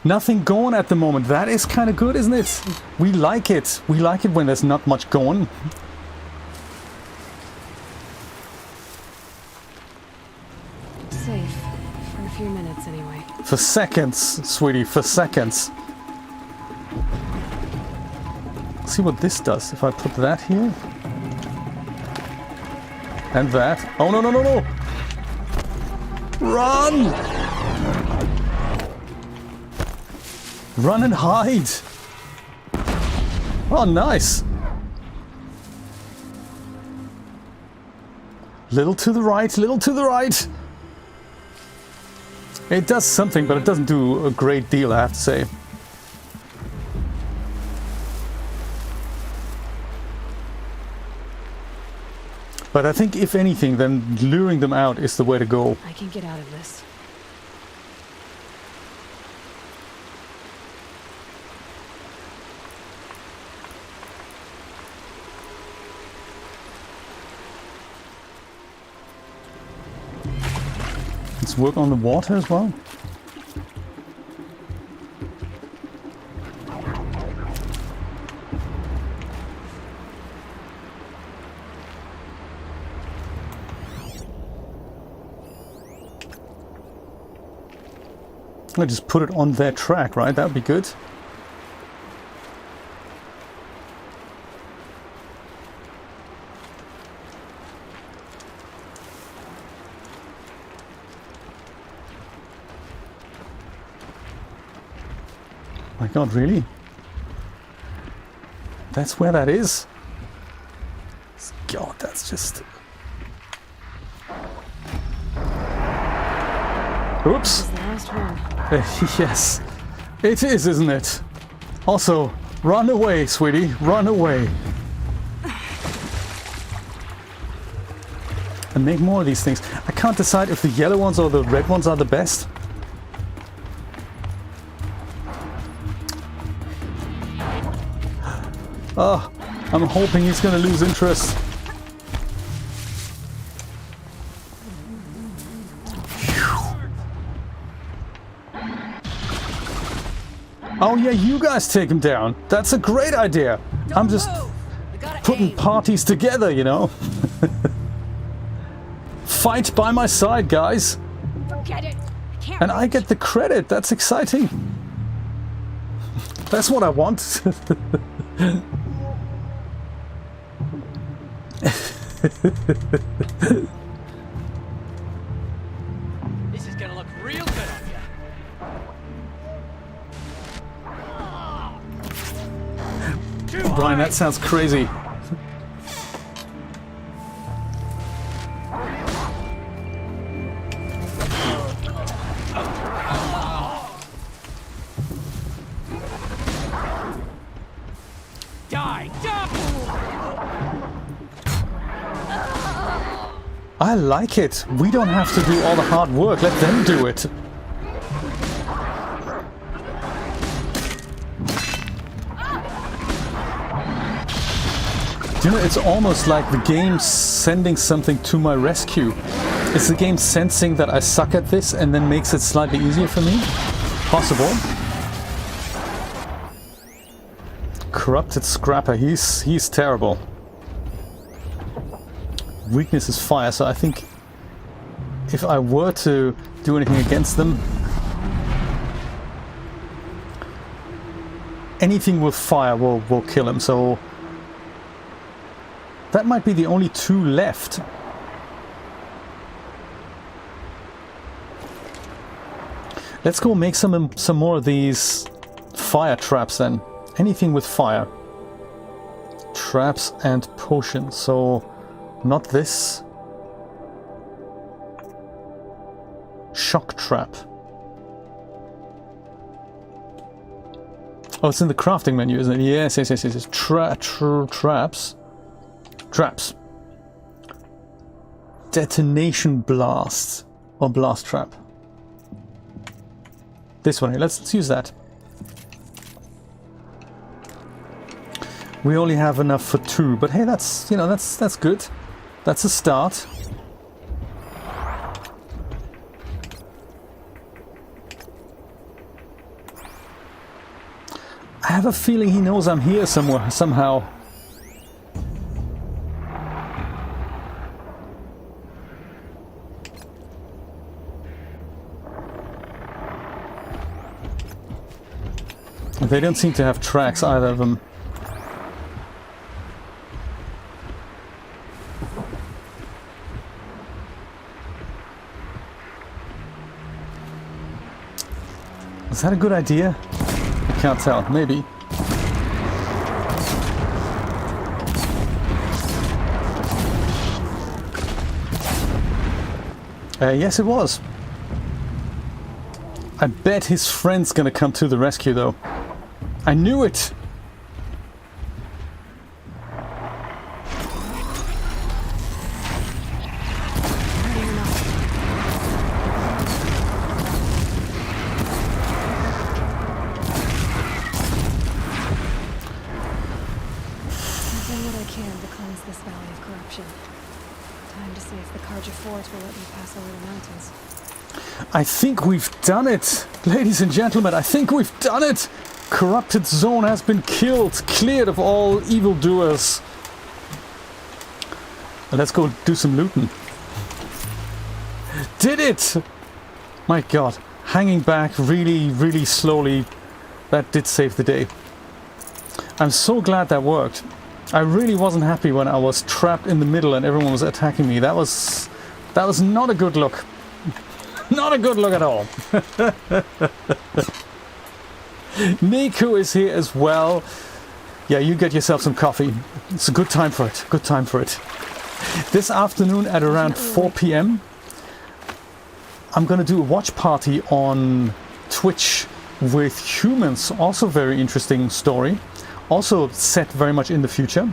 Nothing going at the moment. That is kind of good, isn't it? We like it. We like it when there's not much going. Safe. For a few minutes, anyway. For seconds, sweetie, for seconds. See what this does if I put that here. And that. Oh, no, no, no, no! Run! Run and hide! Oh, nice! Little to the right, little to the right! It does something, but it doesn't do a great deal, I have to say. But I think, if anything, then luring them out is the way to go. I can get out of this. Let's work on the water as well. I just put it on their track, right? That would be good. My God, really? That's where that is? God, that's just... Oops! This is the last one. Yes, it is, isn't it? Also, run away, sweetie, run away. And make more of these things. I can't decide if the yellow ones or the red ones are the best. Oh, I'm hoping he's gonna lose interest. Oh yeah, you guys take him down. That's a great idea. I'm just putting parties together, you know. Fight by my side, guys. Forget it. I can't And I get the credit. That's exciting. That's what I want. This is gonna look real good on you. Brian, that sounds crazy. Die! Die! I like it. We don't have to do all the hard work. Let them do it. You know, it's almost like the game's sending something to my rescue. Is the game sensing that I suck at this and then makes it slightly easier for me? Possible. Corrupted Scrapper, he's terrible. Weakness is fire, so I think if I were to do anything against them, anything with fire will kill him, so that might be the only two left. Let's go make some more of these fire traps then. Anything with fire. Traps and potions, so not this. Shock trap. Oh, it's in the crafting menu, isn't it? Yes. Traps. Traps. Detonation blast. Or blast trap. This one here. Let's use that. We only have enough for 2, but hey, that's, you know, that's good. That's a start. I have a feeling he knows I'm here somewhere, somehow. They don't seem to have tracks, either of them. Is that a good idea? I can't tell. Maybe. Yes, it was. I bet his friend's gonna come to the rescue, though. I knew it! I think we've done it! Ladies and gentlemen, I think we've done it! Corrupted zone has been killed, cleared of all evildoers. Let's go do some looting. Did it! My god, hanging back really slowly, that did save the day. I'm so glad that worked. I really wasn't happy when I was trapped in the middle and everyone was attacking me. That was not a good look. Not a good look at all. Nico is here as well. Yeah, you get yourself some coffee. It's a good time for it. Good time for it. This afternoon at around 4 p.m. I'm going to do a watch party on Twitch with humans. Also very interesting story. Also set very much in the future.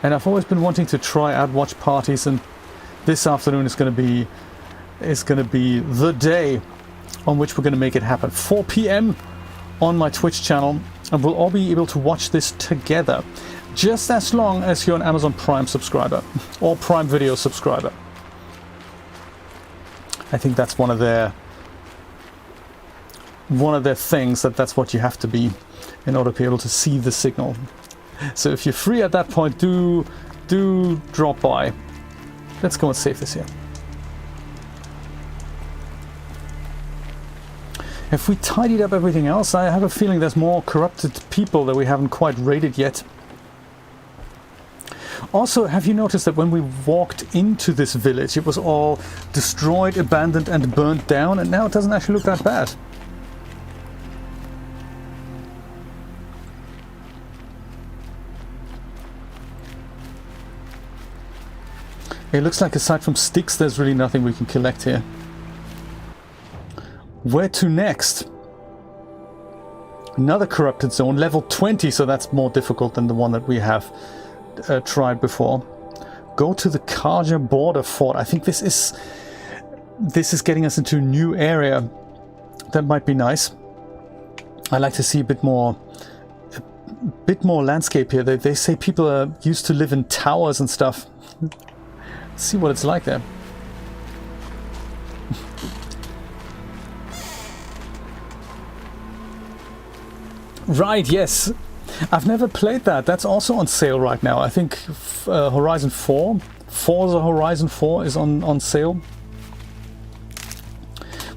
And I've always been wanting to try out watch parties, and this afternoon is going to be the day on which we're going to make it happen. 4 p.m. on my Twitch channel. and we'll all be able to watch this together, just as long as you're an Amazon Prime subscriber or Prime Video subscriber. I think that's one of their things, that's what you have to be in order to be able to see the signal. So if you're free at that point, do drop by. Let's go and save this here. If we tidied up everything else, I have a feeling there's more corrupted people that we haven't quite raided yet. Also, have you noticed that when we walked into this village, it was all destroyed, abandoned and burnt down, and now it doesn't actually look that bad. It looks like aside from sticks, there's really nothing we can collect here. Where to next? Another corrupted zone, level 20, so that's more difficult than the one that we have tried before. Go to the Karja border fort. I think this is getting us into a new area. That might be nice. I like to see a bit more landscape here. They say people used to live in towers and stuff. Let's see what it's like there. Right, yes. I've never played that. That's also on sale right now. I think Horizon 4, Forza Horizon 4 is on sale.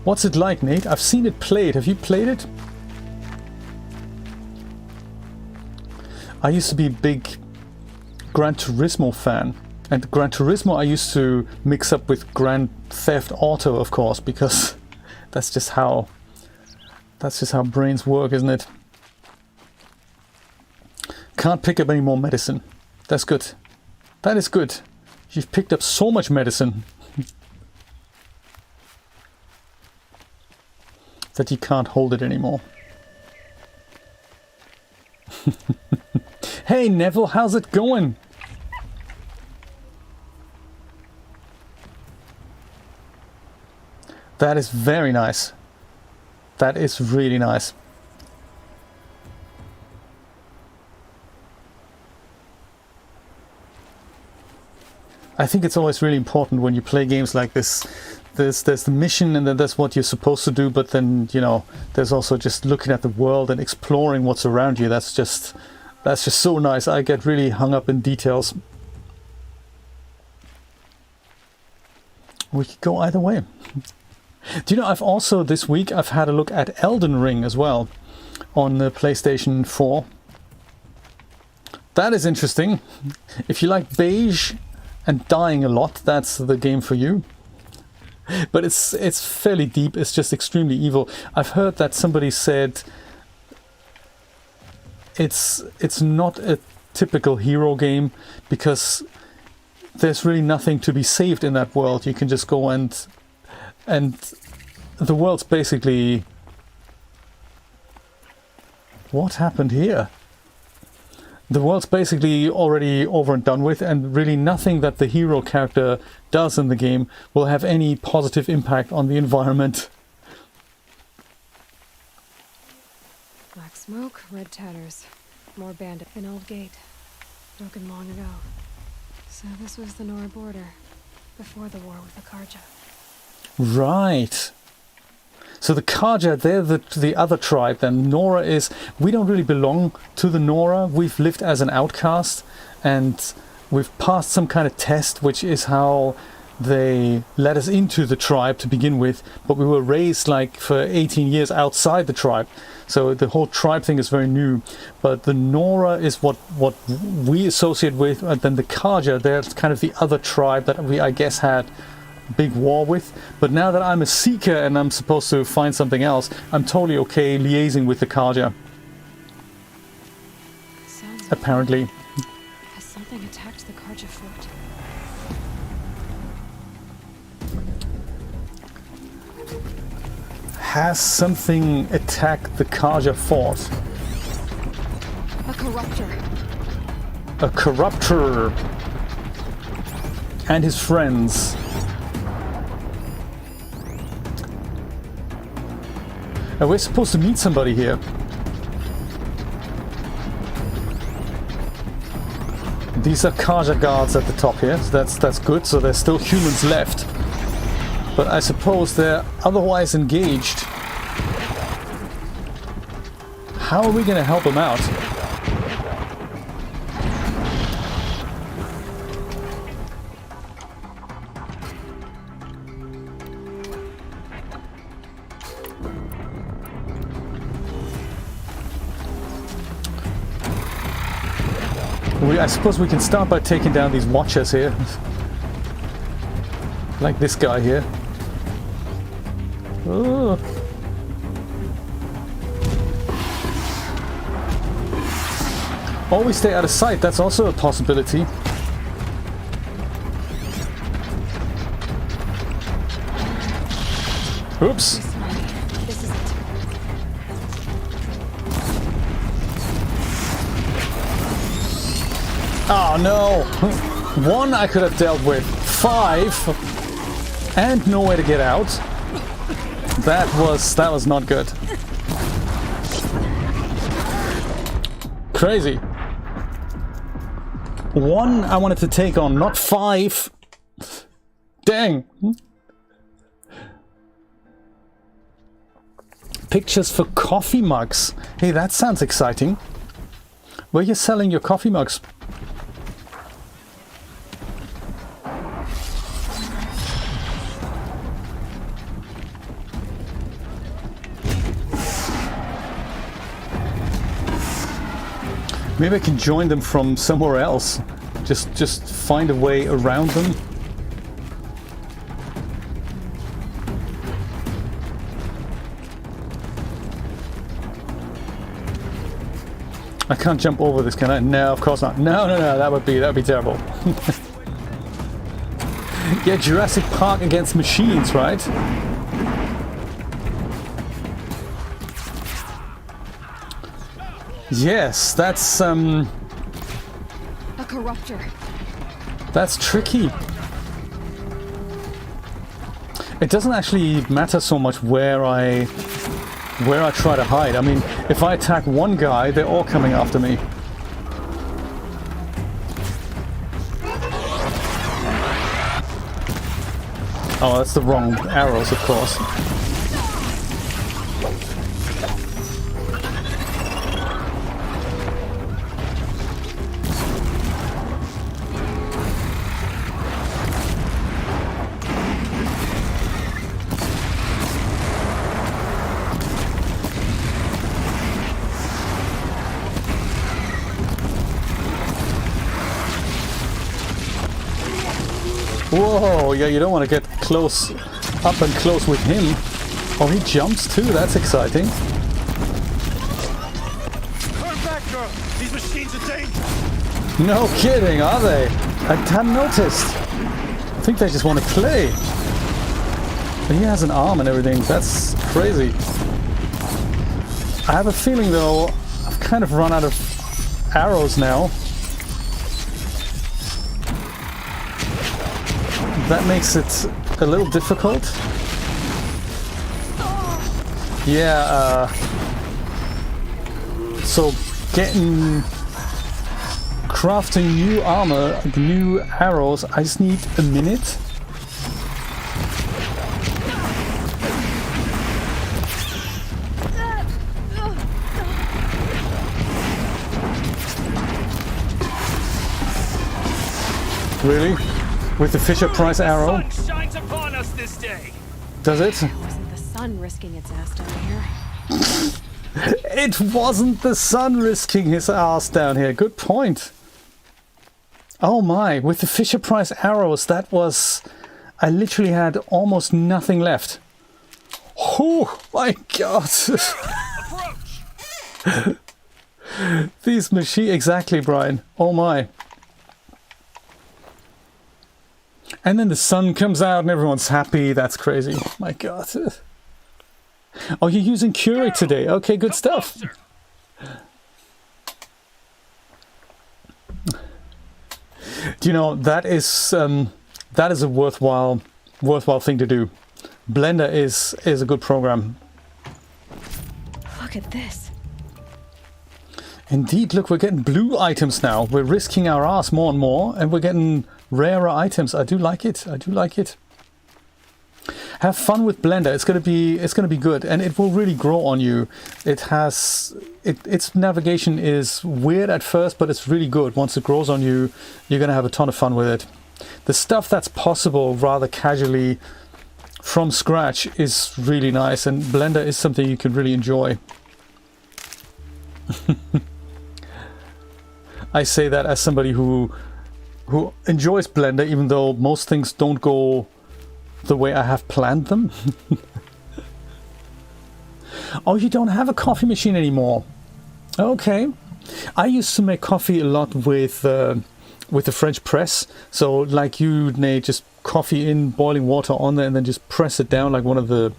What's it like, Nate? I've seen it played. Have you played it? I used to be a big Gran Turismo fan. And Gran Turismo I used to mix up with Grand Theft Auto, of course, because that's just how brains work, isn't it? Can't pick up any more medicine. That's good. That is good. You've picked up so much medicine that you can't hold it anymore. Hey Neville, how's it going? That is very nice. That is really nice. I think it's always really important when you play games like this. There's the mission and then that's what you're supposed to do, but then, you know, there's also just looking at the world and exploring what's around you. That's just so nice. I get really hung up in details. We could go either way. Do you know, I've also this week I've had a look at Elden Ring as well on the PlayStation 4. That is interesting. If you like beige and dying a lot, that's the game for you. But it's fairly deep. It's just extremely evil. I've heard that somebody said it's not a typical hero game because there's really nothing to be saved in that world. You can just go and the world's basically... What happened here? The world's basically already over and done with, and really nothing that the hero character does in the game will have any positive impact on the environment. Black smoke, red tatters. More bandit. An old gate. Broken long ago. So this was the Nora border. Before the war with the Karja. Right. So the Karja, they're the other tribe. Then Nora is... We don't really belong to the Nora. We've lived as an outcast. And we've passed some kind of test, which is how they let us into the tribe to begin with. But we were raised like for 18 years outside the tribe. So the whole tribe thing is very new. But the Nora is what we associate with. And then the Karja, they're kind of the other tribe that we, I guess, had big war with. But now that I'm a seeker and I'm supposed to find something else, I'm totally okay liaising with the Karja. Apparently. Has something attacked the Karja fort? Has something attacked the Karja fort? A corruptor. A corruptor. And his friends. We're supposed to meet somebody here. These are Kaja guards at the top here. So that's good. So there's still humans left. But I suppose they're otherwise engaged. How are we going to help them out? I suppose we can start by taking down these watchers here. Like this guy here. Oh. Always stay out of sight, that's also a possibility. Oops. This is it. Oh no! 1 I could have dealt with. 5 and no way to get out. That was not good. Crazy. 1 I wanted to take on, not 5. Dang. Pictures for coffee mugs. Hey, that sounds exciting. Where are you selling your coffee mugs? Maybe I can join them from somewhere else. Just find a way around them. I can't jump over this, can I? No, of course not. No, that would be terrible. Yeah, Jurassic Park against machines, right? Yes, that's A corruptor. that's tricky. It doesn't actually matter so much where I try to hide. I mean, if I attack one guy, they're all coming after me. Oh, that's the wrong arrows, of course. Whoa, yeah, you don't want to get close, up and close with him. Oh, he jumps too, that's exciting. Turn back, girl! These machines are dangerous! No kidding, are they? I hadn't noticed. I think they just want to play. But he has an arm and everything, that's crazy. I have a feeling though, I've kind of run out of arrows now. That makes it a little difficult. Yeah, so crafting new armor, new arrows, I just need a minute. Really? With the Fisher Price arrow? The sun shines upon us this day. Does it? Wasn't the sun risking its ass down here? It wasn't the sun risking his ass down here. Good point. Oh my, with the Fisher Price arrows, that was... I literally had almost nothing left. Oh my god. Approach. These machines... Exactly, Brian. Oh my. And then the sun comes out and everyone's happy. That's crazy. My god. Oh, you're using Keurig today. Okay, good stuff. Do you know, that is a worthwhile thing to do. Blender is a good program. Look at this. Indeed, look, we're getting blue items now. We're risking our ass more and more, and we're getting rarer items. I do like it. I do like it. Have fun with Blender. It's gonna be good, and it will really grow on you. Its navigation is weird at first, but it's really good. Once it grows on you, you're gonna have a ton of fun with it. The stuff that's possible rather casually from scratch is really nice, and Blender is something you can really enjoy. I say that as somebody who enjoys Blender, even though most things don't go the way I have planned them. Oh, you don't have a coffee machine anymore. Okay. I used to make coffee a lot with the French press. So like Nate, just coffee in boiling water on there and then just press it down like one of the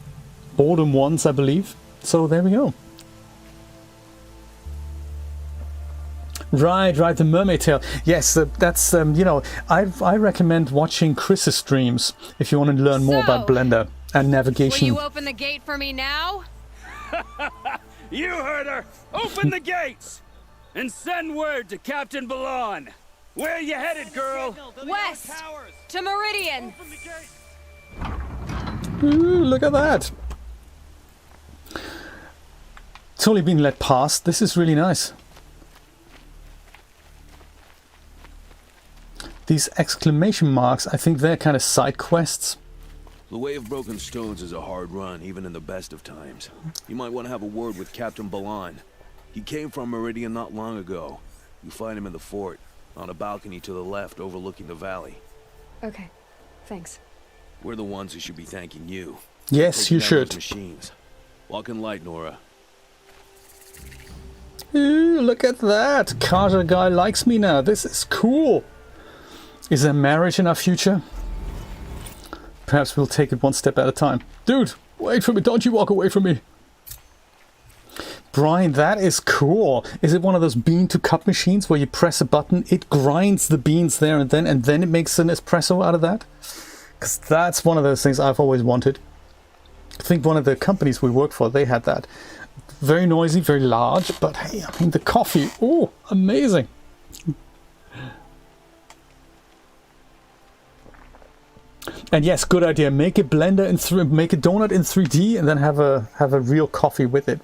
Boredom ones, I believe. So there we go. Right, the Mermaid Tale. Yes, that's, you know, I recommend watching Chris's streams if you want to learn more about Blender and navigation. Will you open the gate for me now? You heard her! Open the gates! And send word to Captain Balon. Where you headed, girl? West! To Meridian! Ooh, look at that! It's only been let past. This is really nice. These exclamation marks, I think they're kind of side quests. The Way of Broken Stones is a hard run, even in the best of times. You might want to have a word with Captain Balon. He came from Meridian not long ago. You find him in the fort, on a balcony to the left overlooking the valley. Okay, thanks. We're the ones who should be thanking you. Yes, you should. Machines. Walk in light, Nora. Ooh, look at that! Carter guy likes me now. This is cool. Is there marriage in our future? Perhaps we'll take it one step at a time. Dude, wait for me. Don't you walk away from me. Brian, that is cool. Is it one of those bean to cup machines where you press a button, it grinds the beans there and then it makes an espresso out of that? Because that's one of those things I've always wanted. I think one of the companies we worked for, they had that. Very noisy, very large, but hey, I mean the coffee, oh, amazing. And yes, good idea. Make a blender in make a donut in 3D, and then have a real coffee with it.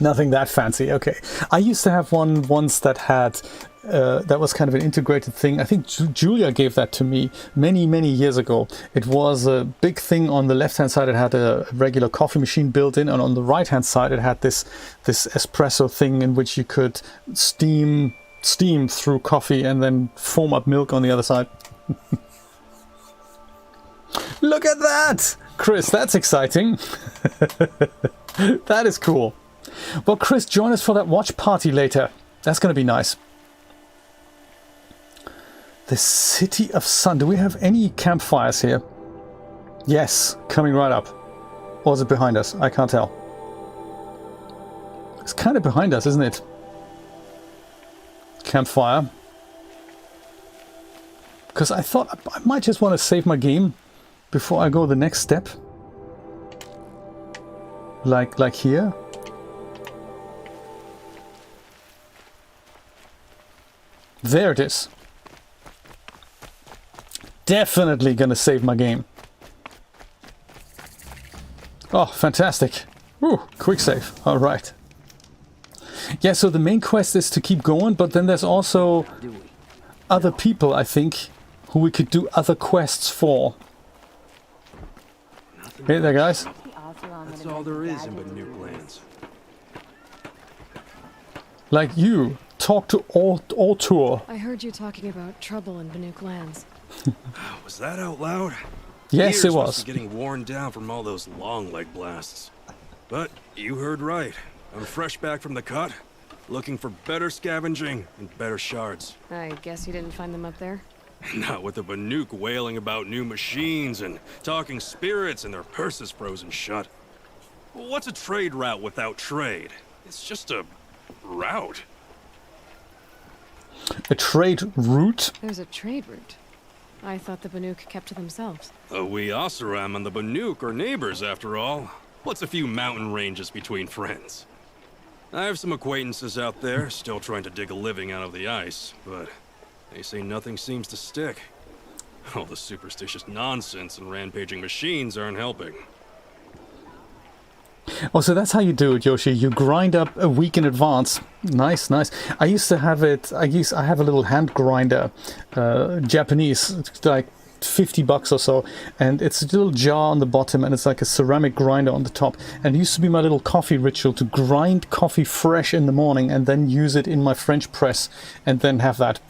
Nothing that fancy. Okay, I used to have one once that had that was kind of an integrated thing. I think Julia gave that to me many years ago. It was a big thing. On the left hand side, it had a regular coffee machine built in, and on the right hand side, it had this espresso thing in which you could steam through coffee and then foam up milk on the other side. Look at that! Chris, that's exciting. That is cool. Well, Chris, join us for that watch party later. That's going to be nice. The City of Sun. Do we have any campfires here? Yes, coming right up. Or is it behind us? I can't tell. It's kind of behind us, isn't it? Campfire. Because I thought I might just want to save my game before I go the next step. Like here. There it is. Definitely gonna save my game. Oh, fantastic. Ooh, quick save. All right. Yeah, so the main quest is to keep going, but then there's also other people, I think, who we could do other quests for. Hey there, guys. That's all there is in Banuk lands. Like you, talk to Autur. I heard you talking about trouble in Banuk lands. Was that out loud? Yes, Ears it must was. be getting worn down from all those long leg blasts. But you heard right. I'm fresh back from the cut, looking for better scavenging and better shards. I guess you didn't find them up there? Not with the Banuk wailing about new machines and talking spirits and their purses frozen shut. What's a trade route without trade? It's just a route. A trade route? There's a trade route. I thought the Banuk kept to themselves. We Oseram and the Banuk are neighbors, after all. What's a few mountain ranges between friends? I have some acquaintances out there still trying to dig a living out of the ice, but they say nothing seems to stick. All the superstitious nonsense and rampaging machines aren't helping. Oh, so that's how you do it, Yoshi. You grind up a week in advance. Nice, nice. I used to have it. I have a little hand grinder, Japanese, it's like $50 or so, and it's a little jar on the bottom, and it's like a ceramic grinder on the top. And it used to be my little coffee ritual to grind coffee fresh in the morning and then use it in my French press, and then have that.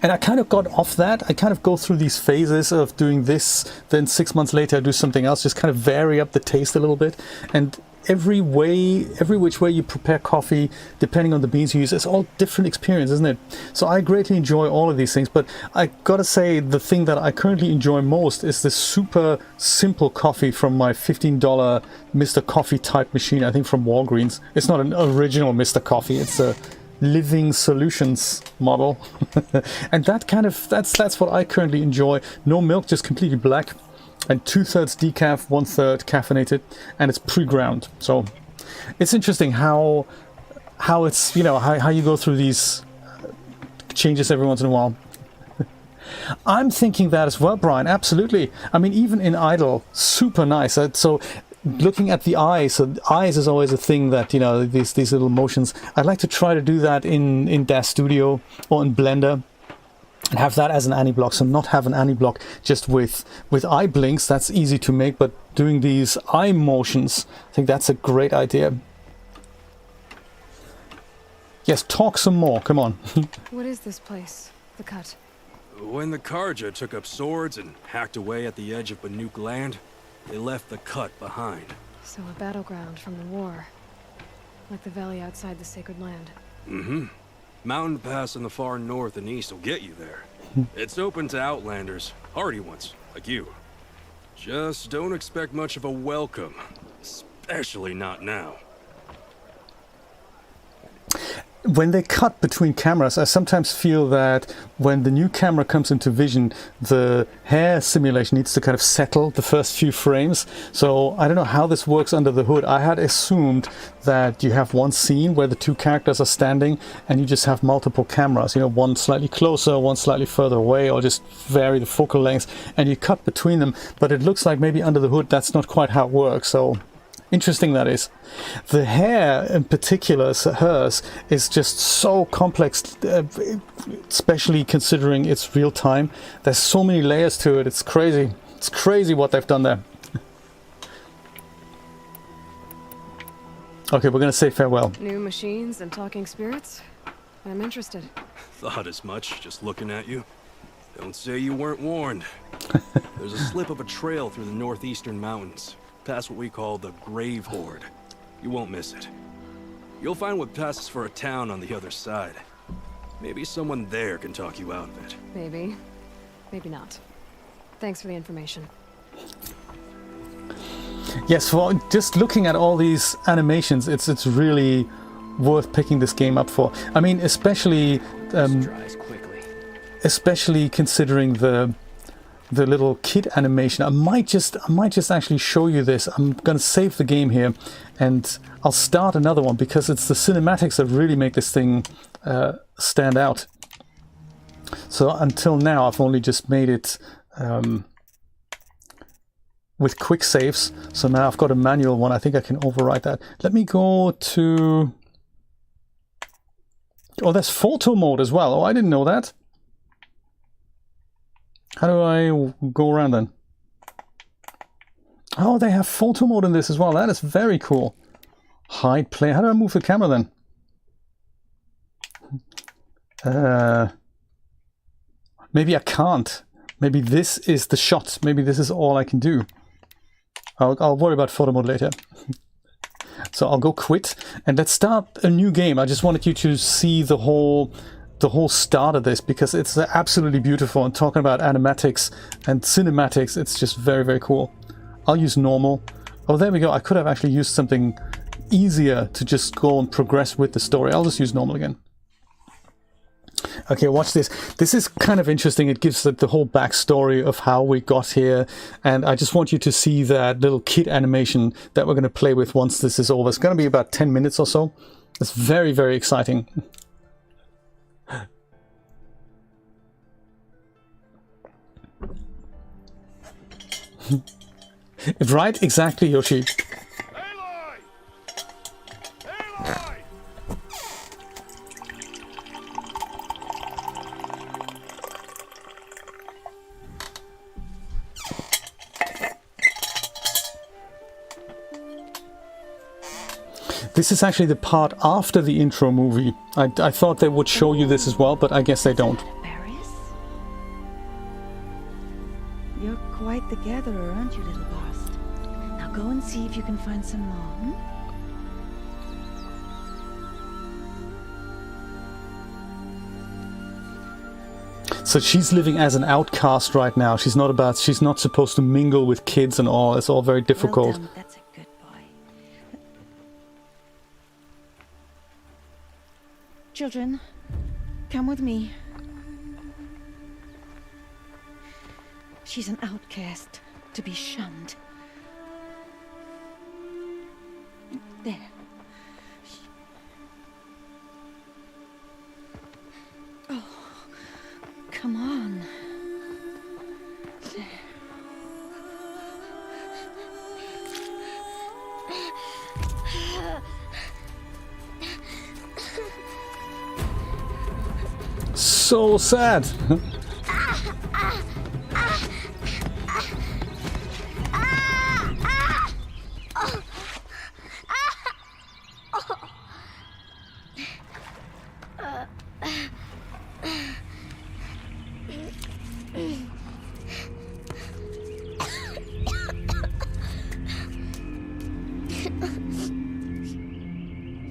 And I kind of got off that. I kind of go through these phases of doing this, then 6 months later I do something else, just kind of vary up the taste a little bit. And every which way you prepare coffee, depending on the beans you use, it's all different experience, isn't it? So I greatly enjoy all of these things, but I gotta say the thing that I currently enjoy most is this super simple coffee from my $15 Mr. Coffee type machine, I think from Walgreens. It's not an original Mr. Coffee, it's a Living Solutions model. And that's what I currently enjoy. No milk, just completely black, and 2/3 decaf, 1/3 caffeinated, and it's pre-ground. So it's interesting how it's, you know, how you go through these changes every once in a while. I'm thinking that as well, Brian. Absolutely. I mean, even in idle, super nice. So looking at the eyes, so eyes is always a thing that, you know, these little motions. I'd like to try to do that in DAZ Studio or in Blender, and have that as an anti-block. So not have an anti-block just with eye blinks. That's easy to make, but doing these eye motions, I think that's a great idea. Yes, talk some more. Come on. What is this place? The cut? When the Karja took up swords and hacked away at the edge of Banuk land, they left the cut behind. So a battleground from the war. Like the valley outside the sacred land. Mm-hmm. Mountain pass in the far north and east will get you there. It's open to outlanders, hardy ones, like you. Just don't expect much of a welcome. Especially not now. When they cut between cameras, I sometimes feel that when the new camera comes into vision, the hair simulation needs to kind of settle the first few frames. So I don't know how this works under the hood. I had assumed that you have one scene where the two characters are standing and you just have multiple cameras, you know, one slightly closer, one slightly further away, or just vary the focal lengths, and you cut between them. But it looks like maybe under the hood that's not quite how it works. So interesting that is. The hair in particular, hers, is just so complex, especially considering it's real time. There's so many layers to it, it's crazy. It's crazy what they've done there. Okay, we're gonna say farewell. New machines and talking spirits? I'm interested. Thought as much, just looking at you. Don't say you weren't warned. There's a slip of a trail through the northeastern mountains, past what we call the Grave Horde. You won't miss it. You'll find what passes for a town on the other side. Maybe someone there can talk you out of it. Maybe. Maybe not. Thanks for the information. Yes, well, just looking at all these animations, it's really worth picking this game up for. I mean, especially considering the little kid animation. I might just actually show you this. I'm gonna save the game here, and I'll start another one because it's the cinematics that really make this thing stand out. So until now, I've only just made it with quick saves. So now I've got a manual one. I think I can override that. Let me go to... Oh, there's photo mode as well. Oh, I didn't know that. How do I go around then? Oh, they have photo mode in this as well. That is very cool. Hide play. How do I move the camera then? Maybe I can't. Maybe this is the shot. Maybe this is all I can do. I'll worry about photo mode later. So I'll go quit and let's start a new game. I just wanted you to see the whole start of this because it's absolutely beautiful, and talking about animatics and cinematics, it's just very, very cool. I'll use normal. Oh, there we go. I could have actually used something easier to just go and progress with the story. I'll just use normal again. Okay, watch this. This is kind of interesting. It gives the whole backstory of how we got here. And I just want you to see that little kid animation that we're going to play with once this is over. It's going to be about 10 minutes or so. It's very, very exciting. Right? Exactly, Yoshi. Aloy! Aloy! This is actually the part after the intro movie. I thought they would show you this as well, but I guess they don't. Paris? You're quite the gatherer, aren't you, little Bast? Now go and see if you can find some more, hmm? So she's living as an outcast right now. She's not supposed to mingle with kids and all. It's all very difficult. Well done. That's a good boy. Children, come with me. She's an outcast, to be shunned. There. Oh, come on. There. So sad.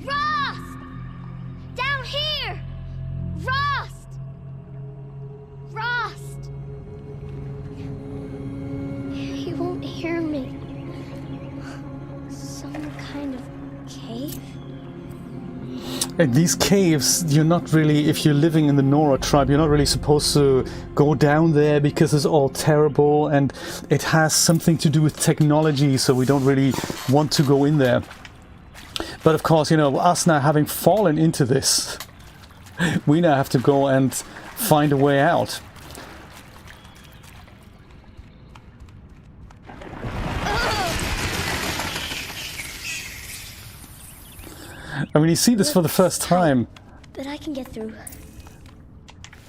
Rost! Down here! Rost! Rost! He won't hear me. Some kind of cave? And these caves, you're not really, if you're living in the Nora tribe, you're not really supposed to go down there because it's all terrible and it has something to do with technology, so we don't really want to go in there. But of course, you know, us now having fallen into this, we now have to go and find a way out. I mean, you see this for the first time. But I can get through.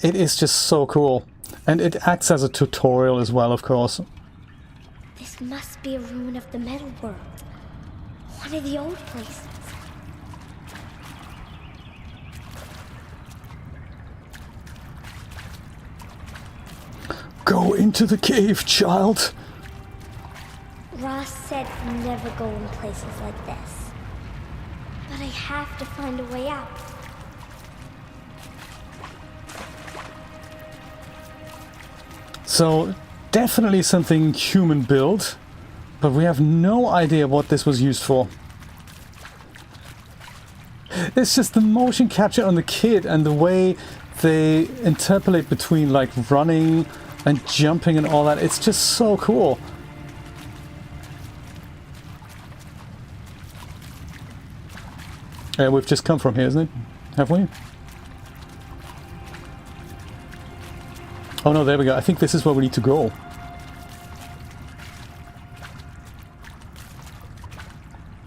It is just so cool. And it acts as a tutorial as well, of course. This must be a ruin of the metal world. One of the old places. Go into the cave, child. Ross said never go in places like this. But I have to find a way out. So, definitely something human built, but we have no idea what this was used for. It's just the motion capture on the kid and the way they interpolate between like running and jumping and all that. It's just so cool. We've just come from here, isn't it? Have we? Oh no, there we go. I think this is where we need to go.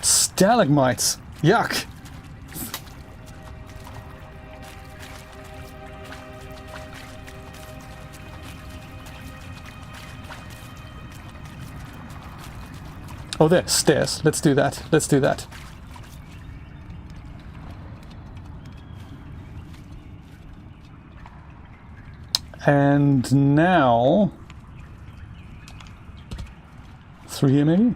Stalagmites! Yuck! Oh, there, stairs. Let's do that. Let's do that. And now... through here, maybe?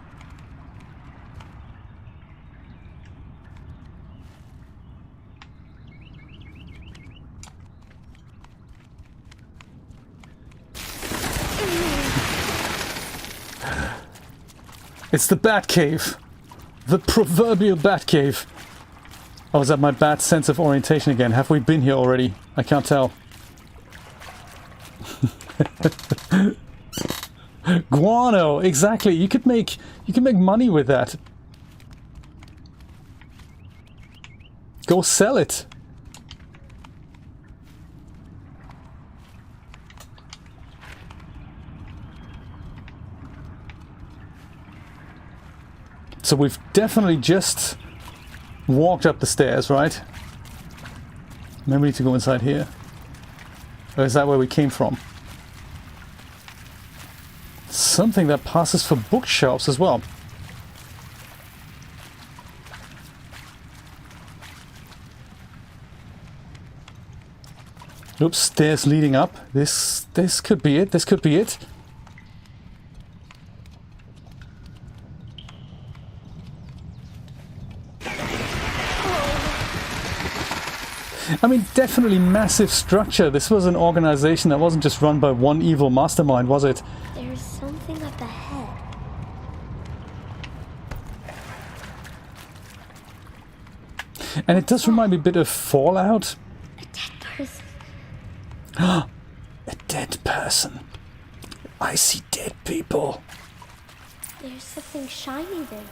It's the Bat Cave. The proverbial Bat Cave. Oh, is that my bad sense of orientation again? Have we been here already? I can't tell. Guano, exactly. You can make money with that. Go sell it. So we've definitely just walked up the stairs, right? Maybe we need to go inside here. Or is that where we came from? Something that passes for bookshelves as well. Oops, stairs leading up. This could be it. This could be it. I mean, definitely massive structure. This was an organization that wasn't just run by one evil mastermind, was it? There's something up ahead. And it does remind me a bit of Fallout. A dead person. A dead person. I see dead people. There's something shiny there.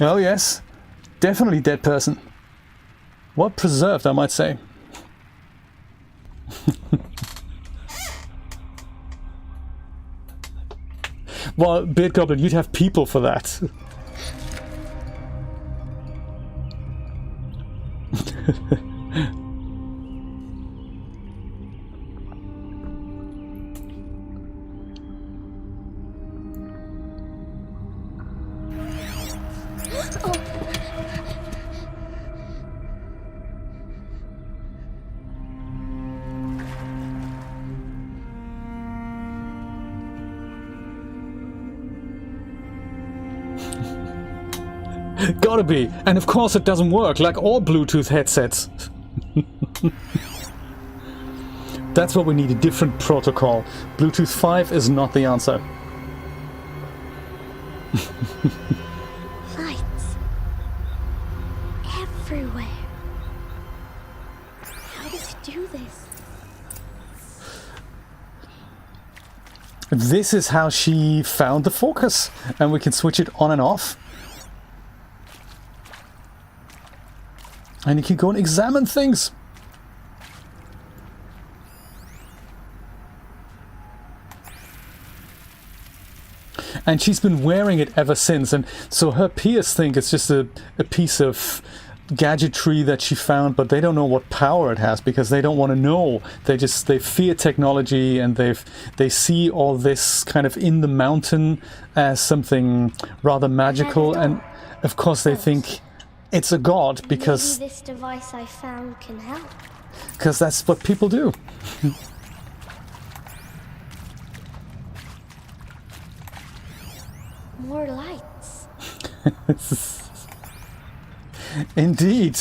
Oh yes, definitely dead person. Well preserved, I might say. Well, Beard Goblin, you'd have people for that. Gotta be. And of course it doesn't work, like all Bluetooth headsets. That's what we need, a different protocol. Bluetooth 5 is not the answer. Lights. Everywhere. How does it do this? This is how she found the focus. And we can switch it on and off. And you can go and examine things. And she's been wearing it ever since. And so her peers think it's just a piece of gadgetry that she found, but they don't know what power it has because they don't want to know. They fear technology, and they see all this kind of in the mountain as something rather magical. And of course they think it's a god because maybe this device I found can help. Because that's what people do. More lights. Indeed.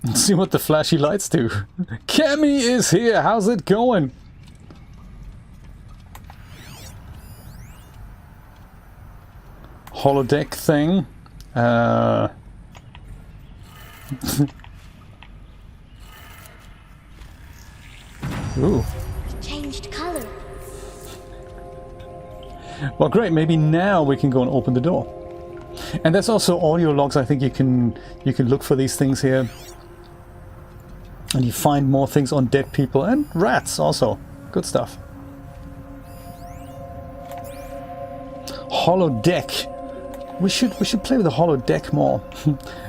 Let's see what the flashy lights do. Cammy is here. How's it going? Holodeck thing. Ooh. It changed color. Well, great. Maybe now we can go and open the door. And there's also audio logs. I think you can look for these things here. And you find more things on dead people and rats also. Good stuff. Holodeck. We should play with the holodeck more.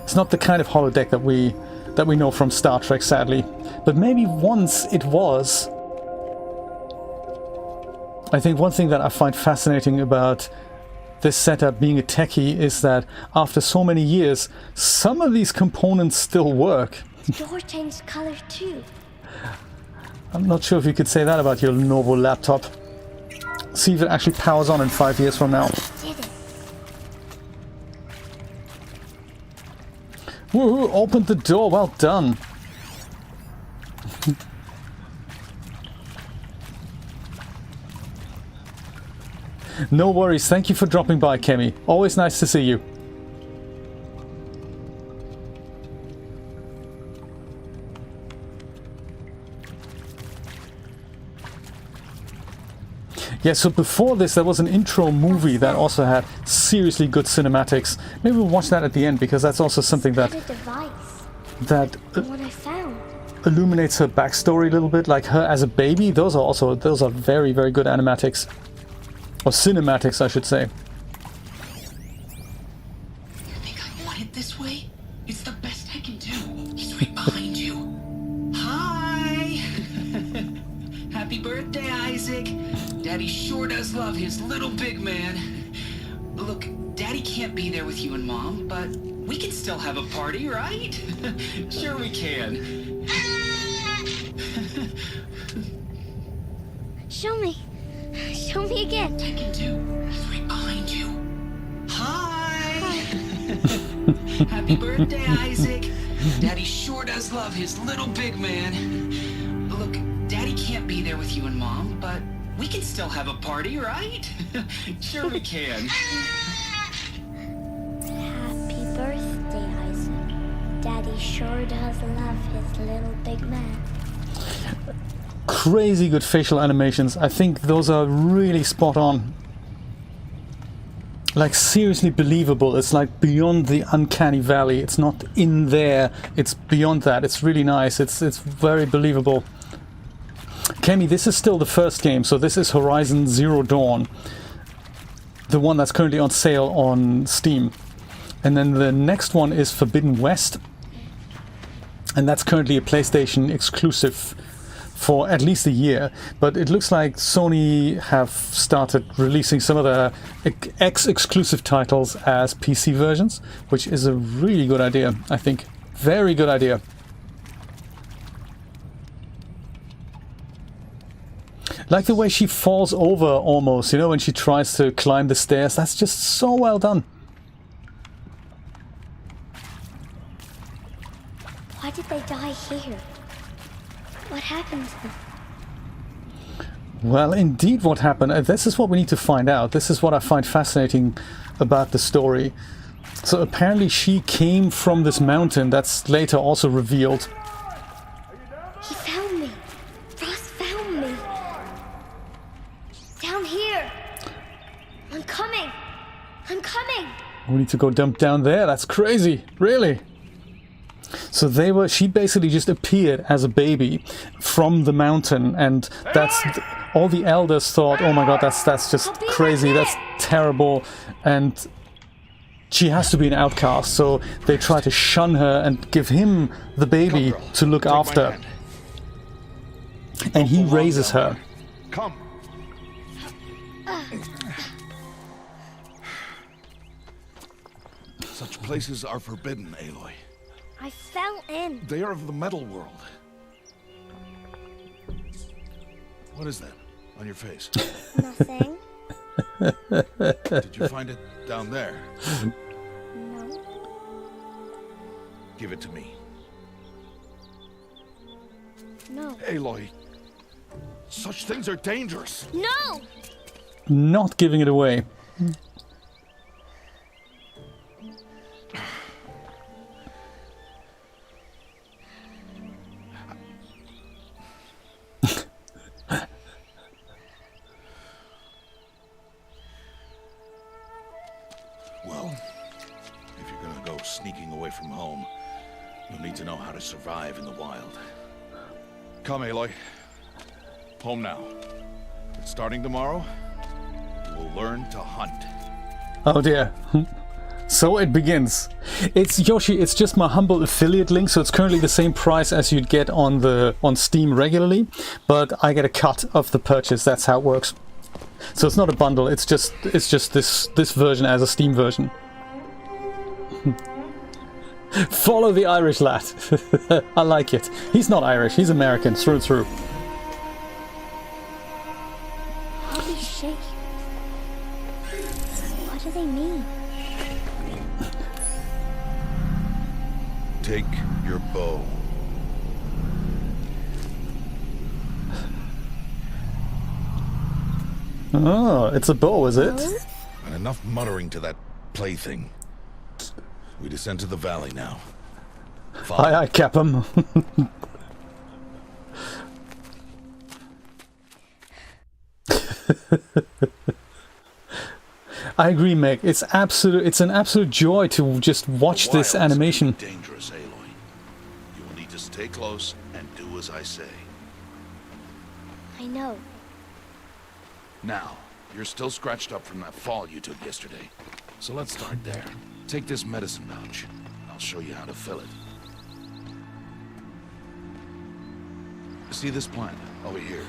It's not the kind of holodeck that we know from Star Trek, sadly. But maybe once it was. I think one thing that I find fascinating about this setup being a techie is that after so many years, some of these components still work. The door changed color too. I'm not sure if you could say that about your Lenovo laptop. See if it actually powers on in 5 years from now. Did it? Woohoo! Opened the door. Well done. No worries. Thank you for dropping by, Kemi. Always nice to see you. Yeah, so before this, there was an intro movie that also had seriously good cinematics. Maybe we'll watch that at the end, because that's also something that What a device. that What I found. illuminates her backstory a little bit, like her as a baby. Those are very, very good animatics, or cinematics, I should say. You think I want it this way? It's the best I can do. He's right behind you. Hi! Happy birthday, Isaac. Daddy sure does love his little big man. Look, Daddy can't be there with you and Mom, but we can still have a party, right? Sure we can. Show me. Show me again. I can do. He's right behind you. Hi! Happy birthday, Isaac. Daddy sure does love his little big man. Look, Daddy can't be there with you and Mom, but we can still have a party, right? Sure we can. Happy birthday, Isaac. Daddy sure does love his little big man. Crazy good facial animations. I think those are really spot on. Like, seriously believable. It's like beyond the uncanny valley. It's not in there. It's beyond that. It's really nice. It's very believable. Kemi, this is still the first game, so this is Horizon Zero Dawn, the one that's currently on sale on Steam. And then the next one is Forbidden West, and that's currently a PlayStation exclusive for at least a year. But it looks like Sony have started releasing some of the exclusive titles as PC versions, which is a really good idea, I think. Very good idea. Like the way she falls over almost, you know, when she tries to climb the stairs. That's just so well done. Why did they die here? What happened to them? Well, indeed what happened. This is what we need to find out. This is what I find fascinating about the story. So apparently she came from this mountain that's later also revealed. He found me. Ross found me. Down here. I'm coming. I'm coming. We need to go dump down there. That's crazy. Really? So she basically just appeared as a baby from the mountain, and that's all the elders thought, oh my god, that's just crazy, that's terrible, and she has to be an outcast, so they try to shun her and give him the baby to look after. And he raises her. Come. Such places are forbidden, Aloy. I fell in. They are of the metal world. What is that on your face? Nothing. Did you find it down there? No. Give it to me. No. Aloy, such things are dangerous. No! Not giving it away. Well, if you're gonna go sneaking away from home, you'll need to know how to survive in the wild. Come, Aloy. Home now. But starting tomorrow, you will learn to hunt. Oh dear. So it begins. It's Yoshi, it's just my humble affiliate link, so it's currently the same price as you'd get on Steam regularly, but I get a cut of the purchase. That's how it works. So it's not a bundle, it's just this version as a Steam version. Follow the Irish lad. I like it. He's not Irish, he's American through and through. All these shapes. What do they mean? Take your bow. Oh, it's a bow, is it? And enough muttering to that plaything. We descend to the valley now. Follow. Aye, aye, Captain. I agree, Meg. It's an absolute joy to just watch The this wilds animation. can be dangerous, Aloy. You will need to stay close and do as I say. I know. Now, you're still scratched up from that fall you took yesterday. So let's start there. Take this medicine pouch. I'll show you how to fill it. See this plant over here?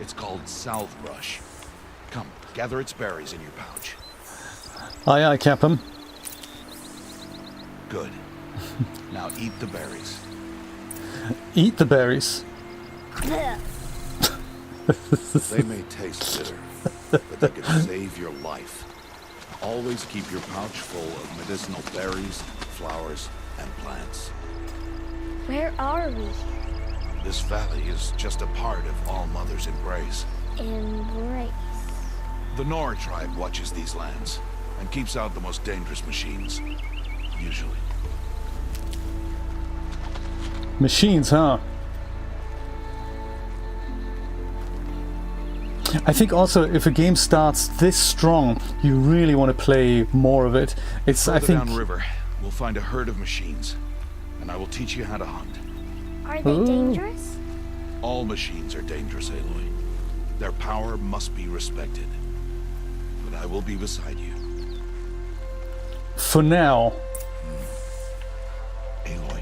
It's called salvebrush. Come, gather its berries in your pouch. Aye, aye, Captain. Good. Now eat the berries. Eat the berries. They may taste bitter, but they can save your life. Always keep your pouch full of medicinal berries, flowers, and plants. Where are we? This valley is just a part of All Mother's embrace. Embrace. The Nora tribe watches these lands and keeps out the most dangerous machines. Usually. Machines, huh? I think also if a game starts this strong, you really want to play more of it. It's, I think, downriver, we'll find a herd of machines, and I will teach you how to hunt. Are they dangerous? All machines are dangerous, Aloy. Their power must be respected. But I will be beside you. for now. Aloy,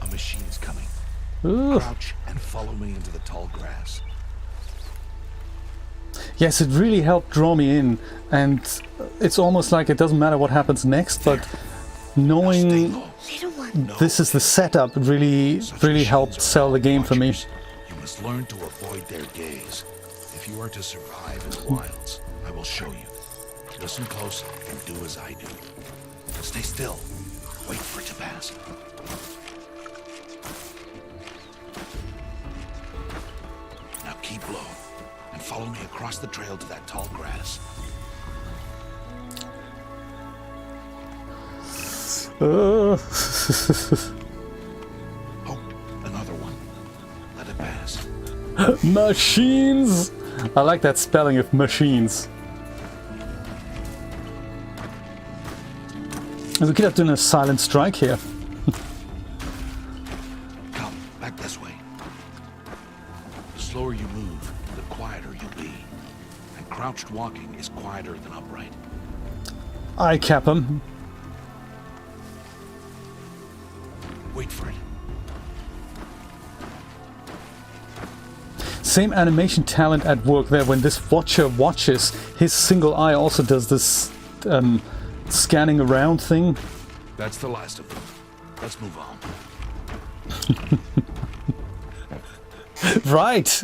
a machine's coming. Ooh. Crouch and follow me into the tall grass. Yes, it really helped draw me in, and it's almost like it doesn't matter what happens next, but knowing this is the setup really helped sell the game for me. You must learn to avoid their gaze. If you are to survive in the wilds, I will show you. Listen close and do as I do. Stay still. Wait for it to pass. Now keep low and follow me across the trail to that tall grass. Uh. Oh, another one. Let it pass. Machines! I like that spelling of machines. We could have done a silent strike here. Come, back this way. The slower you move, the quieter you'll be. And crouched walking is quieter than upright. I cap him. Wait for it. Same animation talent at work there. When this watcher watches, his single eye also does this scanning around thing. That's the last of them. Let's move on. Right.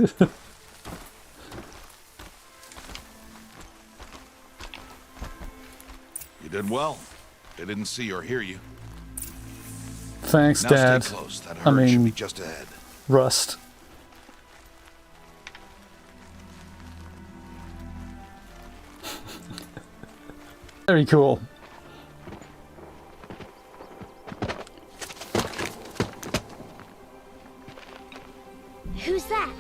You did well. They didn't see or hear you. Thanks, Now Dad. stay close. That I herd should be mean, just ahead. Rust. Very cool. Who's that?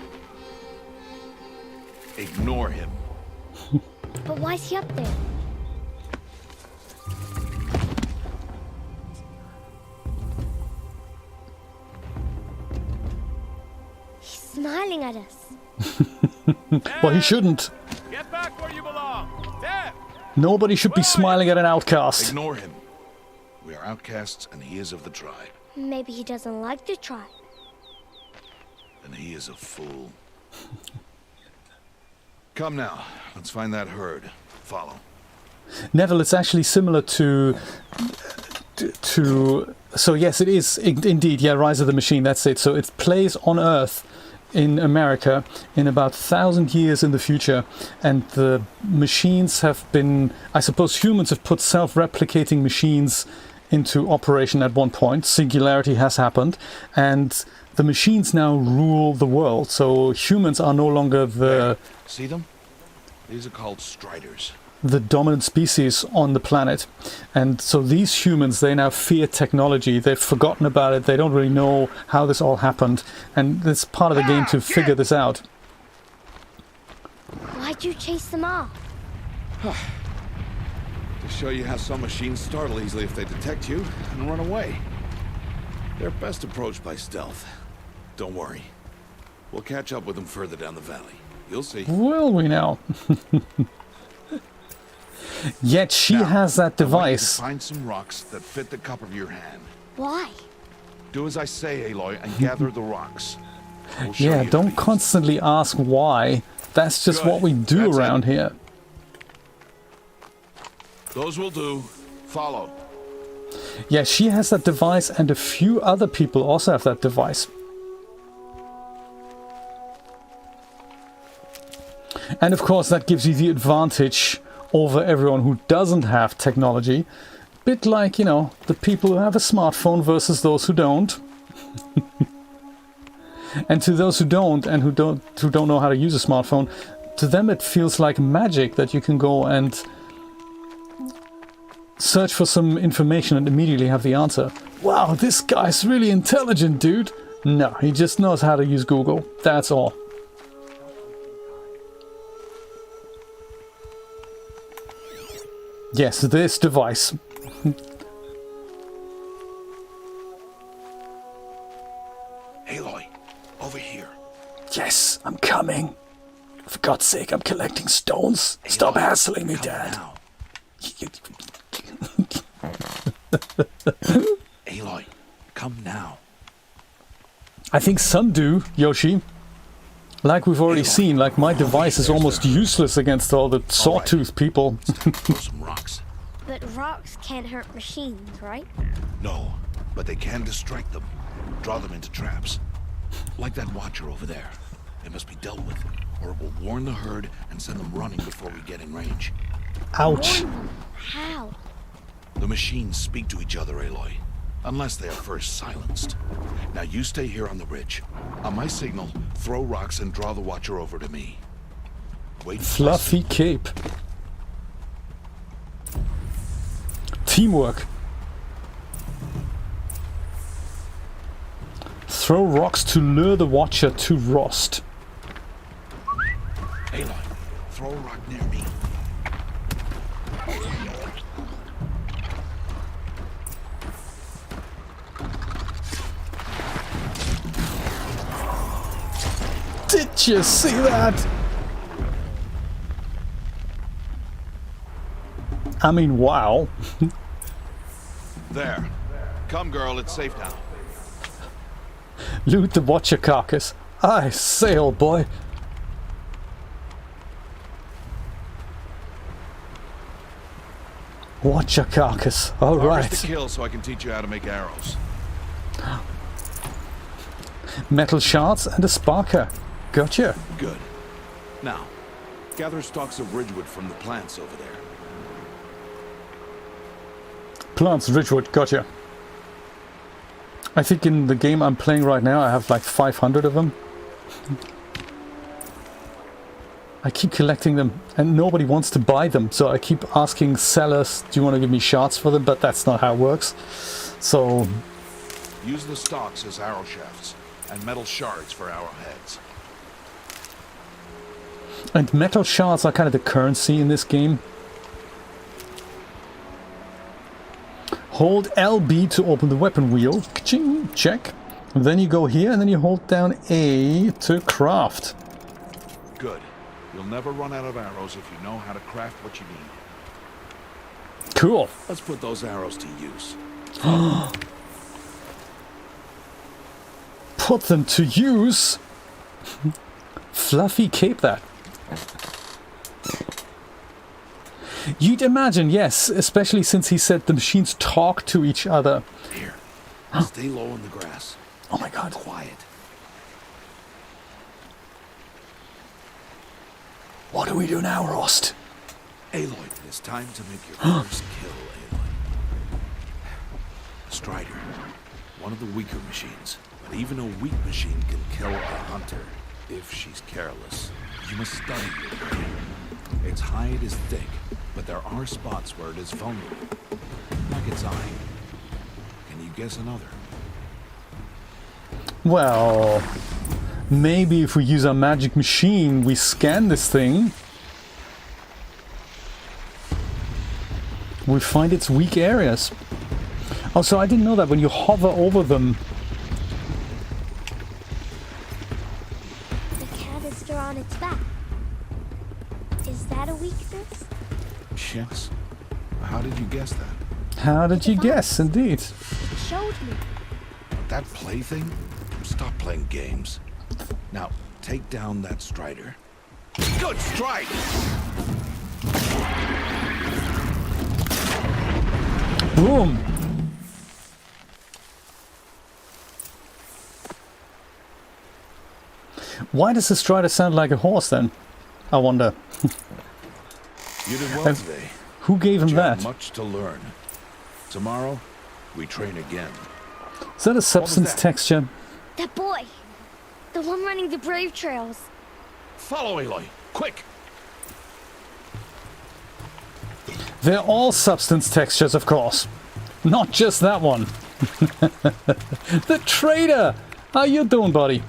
Ignore him. But why's he up there? He's smiling at us. Well, he shouldn't. Get back where you belong. There. Nobody should be smiling at an outcast. Ignore him. We are outcasts and he is of the tribe. Maybe he doesn't like the tribe. And he is a fool. Come now, let's find that herd. Follow. Neville, it's actually similar to so yes, it is indeed, yeah, Rise of the Machine, that's it. So it plays on Earth in America in about 1,000 years in the future, and the machines have been, I suppose humans have put self-replicating machines into operation at one point. Singularity has happened, and the machines now rule the world. So humans are no longer the... See them? These are called Striders. the dominant species on the planet. And so these humans, they now fear technology. They've forgotten about it. They don't really know how this all happened. And it's part of the game to figure this out. Why'd you chase them off? To show you how some machines startle easily if they detect you and run away. They're best approached by stealth. Don't worry. We'll catch up with them further down the valley. You'll see. Will we now? Yet she has that device. Find some rocks that fit the cup of your hand. Why? Do as I say, Aloy, and gather the rocks. We'll show Yeah, you don't the constantly ask why. That's just Good. what we do That's around it. here. Those will do. Follow. Yeah, she has that device, and a few other people also have that device. And of course, that gives you the advantage over everyone who doesn't have technology. Bit like, you know, the people who have a smartphone versus those who don't. And to those who don't, and who don't know how to use a smartphone, to them it feels like magic that you can go and search for some information and immediately have the answer. Wow, this guy's really intelligent, dude. No, he just knows how to use Google. That's all. Yes, this device. Aloy, over here. Yes, I'm coming. For God's sake, I'm collecting stones. Stop hassling me, Come Dad. now. Aloy, come now. I think some do, Yoshi. Like we've already seen, like my device is almost useless against all the sawtooth people. Throw some rocks. But rocks can't hurt machines, right? No, but they can distract them. Draw them into traps. Like that watcher over there. It must be dealt with, or it will warn the herd and send them running before we get in range. Ouch. How? The machines speak to each other, Aloy. Unless they are first silenced. Now you stay here on the ridge. On my signal, throw rocks and draw the watcher over to me. Wait. Fluffy cape. Teamwork. Throw rocks to lure the watcher to rost. Aloy, throw a rock near me. Did you see that? I mean, wow. There. Come, girl, it's safe now. Loot the watcher carcass. I say, old boy. Watcher carcass. All right. Harvest the kill so I can teach you how to make arrows. Metal shards and a sparker. Gotcha. Good. Now, gather stalks of ridgewood from the plants over there. Plants, Ridgewood. Gotcha. I think in the game I'm playing right now, I have like 500 of them. I keep collecting them and nobody wants to buy them. So I keep asking sellers, do you want to give me shards for them? But that's not how it works. So Use the stalks as arrow shafts, and metal shards for arrowheads. And metal shards are kind of the currency in this game. Hold LB to open the weapon wheel. Ka-ching, check. And then you go here and then you hold down A to craft. Good. You'll never run out of arrows if you know how to craft what you need. Cool. Let's put those arrows to use. Put them to use. Fluffy cape that. You'd imagine, yes, especially since he said the machines talk to each other. Here. Stay low in the grass. Oh my god. Quiet. What do we do now, Rost? Aloy, it's time to make your first kill, Aloy. Strider. One of the weaker machines. But even a weak machine can kill a hunter if she's careless. You must study your prey. Its hide is thick, but there are spots where it is vulnerable. Like its eye. Can you guess another? Well, maybe if we use our magic machine, we scan this thing. We find its weak areas. Oh, so I didn't know that when you hover over them. The canister on its back. Is that a weakness? Yes. How did you guess that? How did you guess? Indeed. It showed me. That plaything? Stop playing games. Now, take down that Strider. Good strike! Boom! Why does the Strider sound like a horse then? I wonder. You did well today. Who gave him You have that? much to learn. Tomorrow, we train again. Is that a substance that? texture? That boy. The one running the brave trails. Follow Aloy, quick! They're all substance textures, of course. Not just that one. The traitor! How you doing, buddy?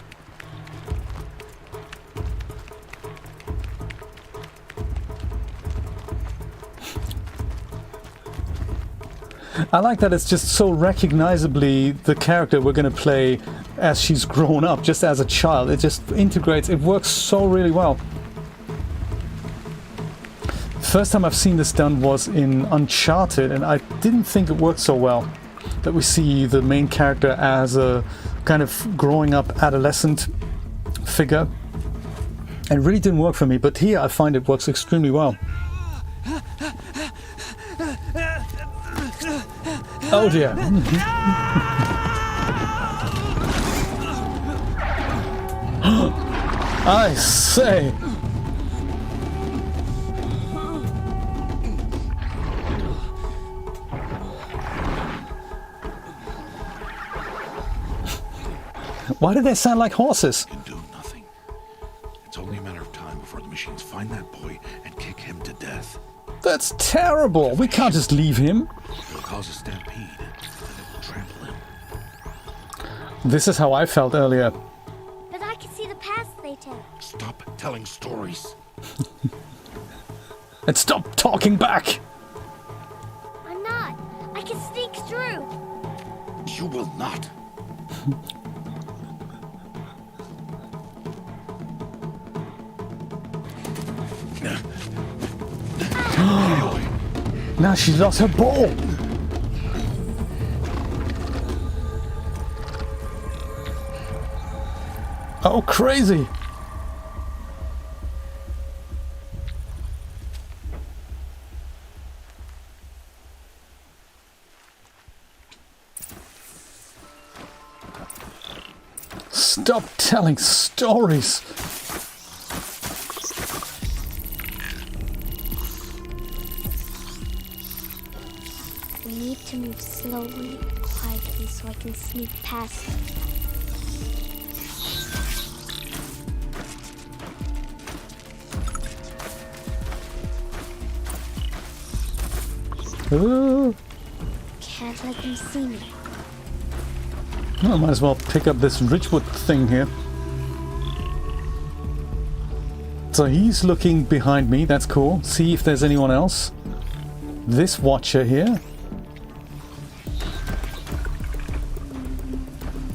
I like that it's just so recognizably the character we're going to play as she's grown up, just as a child. It just integrates, it works so really well. First time I've seen this done was in Uncharted, and I didn't think it worked so well. That we see the main character as a kind of growing up adolescent figure. And it really didn't work for me, but here I find it works extremely well. Oh dear. I say. Why do they sound like horses? Can do nothing. It's only a matter of time before the machines find that boy and kick him to death. That's terrible. We can't just leave him. It'll cause a stampede, and it will trample him. This is how I felt earlier. But I can see the paths they take. Stop telling stories. And stop talking back. I'm not. I can sneak through. You will not. Now she lost her ball. Oh, crazy. Stop telling stories. We need to move slowly and quietly so I can sneak past them. Ooh. Can't let them see me. I might as well pick up this Ridgewood thing here. So he's looking behind me, that's cool. See if there's anyone else. This watcher here.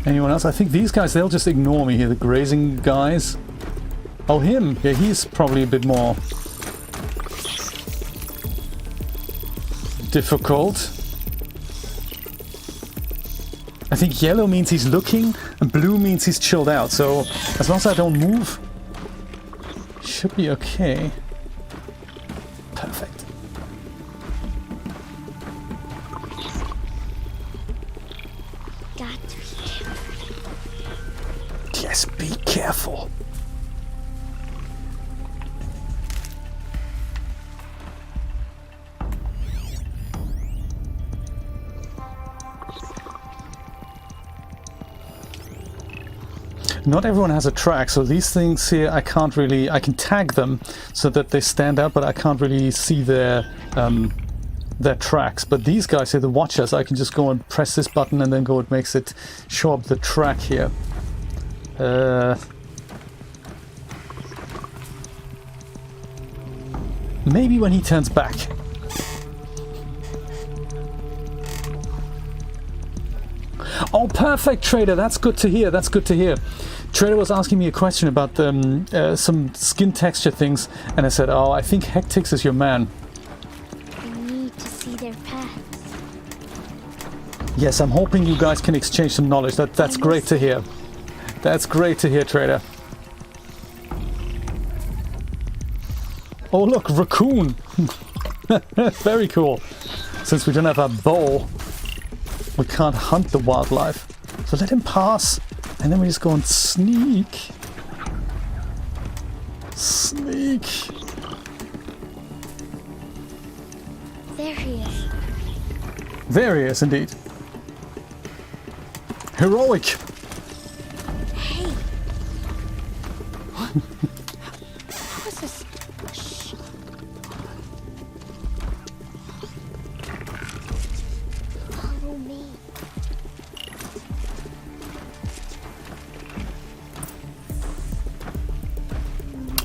Anyone else? I think these guys, they'll just ignore me here, the grazing guys. Oh, him! Yeah, he's probably a bit more difficult. I think yellow means he's looking, and blue means he's chilled out, so as long as I don't move, should be okay. Perfect. Got to be careful. Yes, be careful. Not everyone has a track, so these things here I can't really... I can tag them so that they stand out, but I can't really see their tracks. But these guys here, the watchers, I can just go and press this button and then go, it makes it show up the track here. Maybe when he turns back. Oh, perfect, Trader. That's good to hear. That's good to hear. Trader was asking me a question about some skin texture things, and I said, oh, I think Hectix is your man. I need to see their paths. Yes, I'm hoping you guys can exchange some knowledge. That's great to hear. That's great to hear, Trader. Oh, look, raccoon. Very cool. Since we don't have a bow, we can't hunt the wildlife. So let him pass, and then we just go and sneak. Sneak. There he is. There he is, indeed. Heroic. Hey. How is this? Shh. Follow me.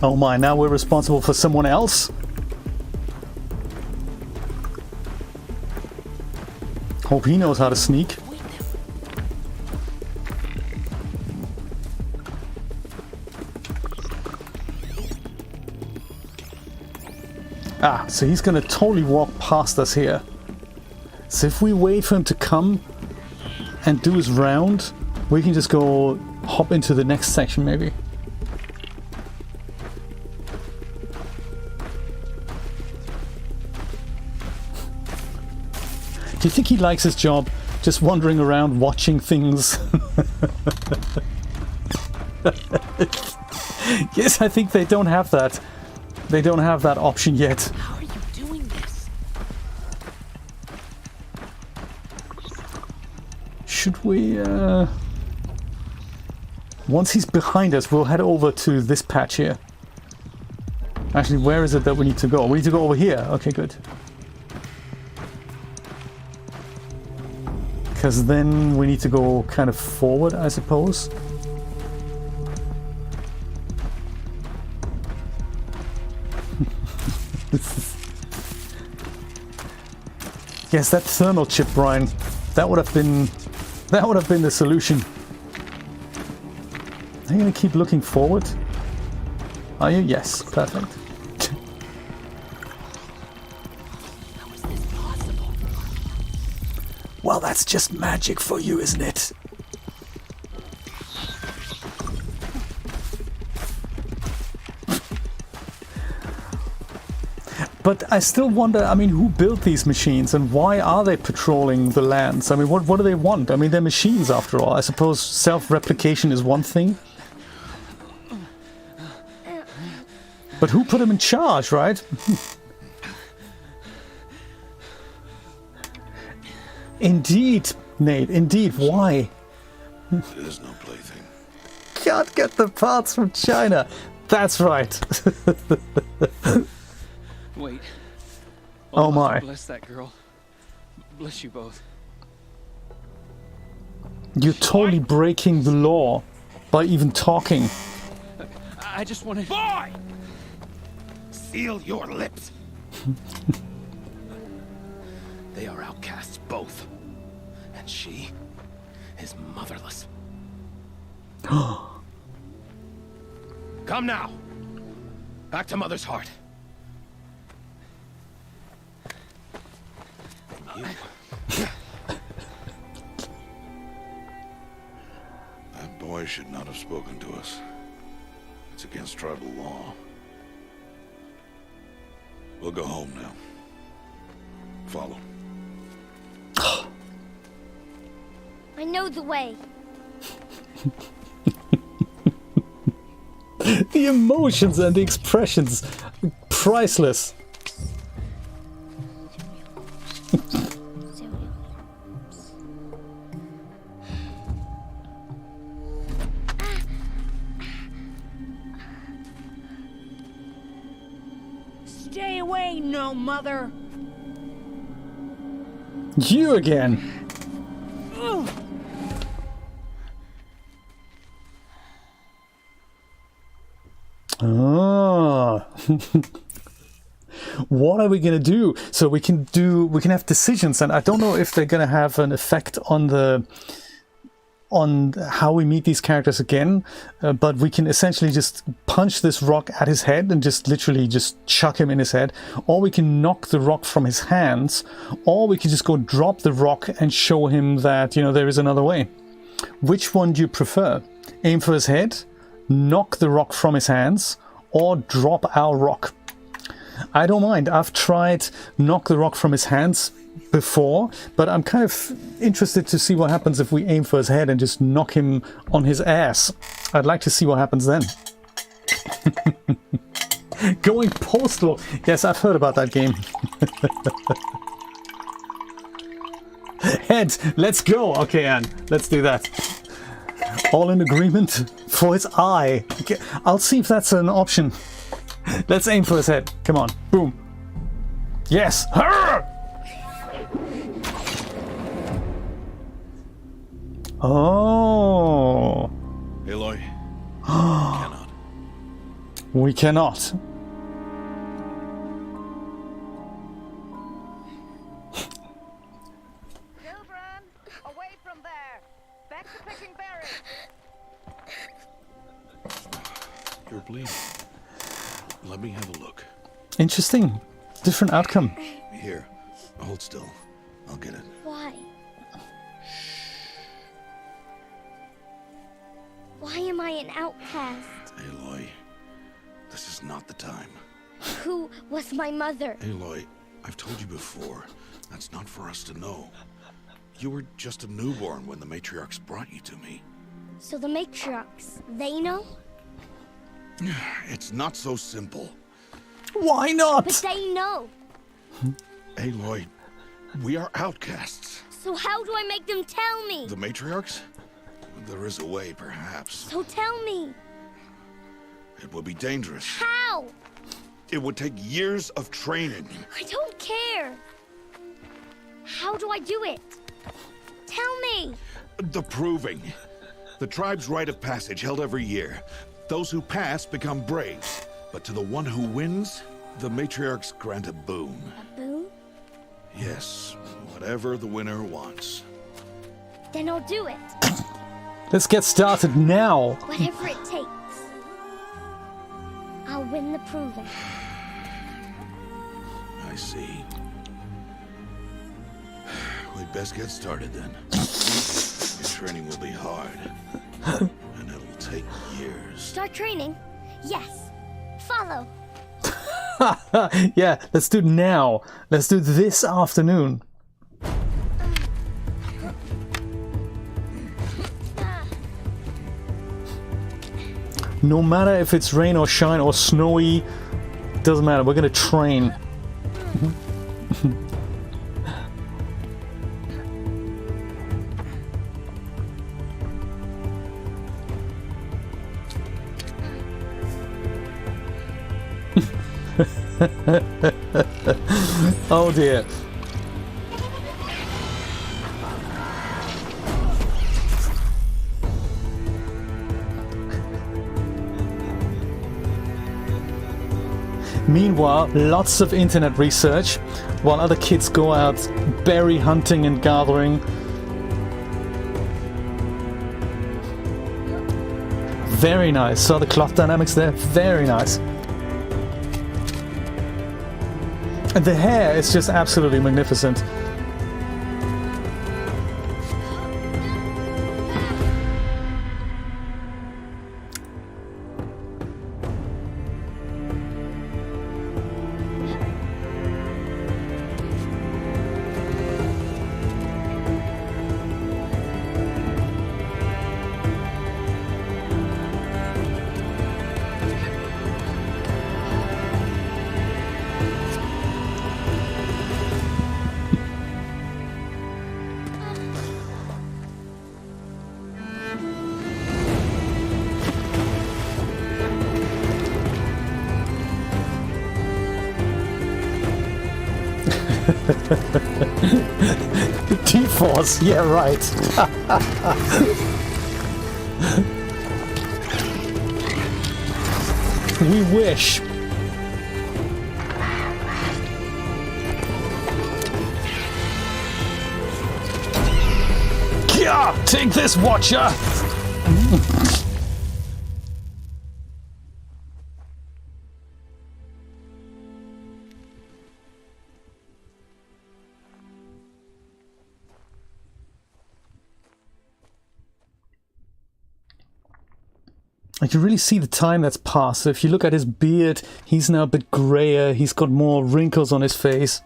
Oh my, now we're responsible for someone else? Hope he knows how to sneak. Ah, so he's gonna totally walk past us here. So if we wait for him to come and do his round, we can just go hop into the next section maybe. Do you think he likes his job, just wandering around watching things? Yes, I think they don't have that. They don't have that option yet. How are you doing this? Should we, once he's behind us, we'll head over to this patch here. Actually, where is it that we need to go? We need to go over here. Okay, good. Because then we need to go kind of forward, I suppose. Yes, that thermal chip, Brian. That would have been the solution. Are you gonna keep looking forward? Are you? Yes, perfect. How is this possible? Well, that's just magic for you, isn't it? But I still wonder, I mean, who built these machines and why are they patrolling the lands? I mean, what do they want? I mean, they're machines after all. I suppose self-replication is one thing. But who put them in charge, right? Indeed, Nate, indeed. Why? It is no plaything. Can't get the parts from China. That's right. Wait. Oh my. Bless that girl. Bless you both. You're totally breaking the law by even talking. I just wanted... Boy! Seal your lips. They are outcasts, both. And she is motherless. Come now. Back to Mother's heart. And you. That boy should not have spoken to us. It's against tribal law. We'll go home now. Follow. I know the way. The emotions and the expressions, priceless. Stay away, no mother. You again. Ah. What are we gonna do? So we can have decisions, and I don't know if they're gonna have an effect on how we meet these characters again, but we can essentially just punch this rock at his head and just literally just chuck him in his head, or we can knock the rock from his hands, or we can just go drop the rock and show him that, you know, there is another way. Which one do you prefer? Aim for his head, knock the rock from his hands, or drop our rock? I don't mind. I've tried knock the rock from his hands before, but I'm kind of interested to see what happens if we aim for his head and just knock him on his ass. I'd like to see what happens then. Going postal. Yes, I've heard about that game. Head, let's go. Okay, Anne, let's do that. All in agreement for his eye. Okay, I'll see if that's an option. Let's aim for his head. Come on. Boom. Yes. Arrgh! Oh. Aloy. Cannot. We cannot. Children, away from there. Back to picking berries. You're bleeding. Let me have a look. Interesting. Different outcome. Here. Hold still. I'll get it. Why? Why am I an outcast? Aloy, this is not the time. Who was my mother? Aloy, I've told you before, that's not for us to know. You were just a newborn when the matriarchs brought you to me. So the matriarchs, they know? It's not so simple. Why not? But they know. Aloy, we are outcasts. So how do I make them tell me? The matriarchs? There is a way, perhaps. So tell me. It would be dangerous. How? It would take years of training. I don't care. How do I do it? Tell me. The proving. The tribe's rite of passage held every year. Those who pass become braves. But to the one who wins, the matriarchs grant a boon. A boon? Yes, whatever the winner wants. Then I'll do it. Let's get started now. Whatever it takes. I'll win the proving. I see. We'd best get started then. Your training will be hard. And it'll take years. Start training? Yes. Follow. Yeah, let's do it now. Let's do it this afternoon. No matter if it's rain or shine or snowy, doesn't matter. We're gonna train. Oh dear. Meanwhile, lots of internet research, while other kids go out berry hunting and gathering. Very nice. Saw the cloth dynamics there? Very nice. And the hair is just absolutely magnificent. T-Force, yeah, right. We wish. Yeah, take this, Watcher! You can really see the time that's passed. So if you look at his beard, he's now a bit grayer. He's got more wrinkles on his face.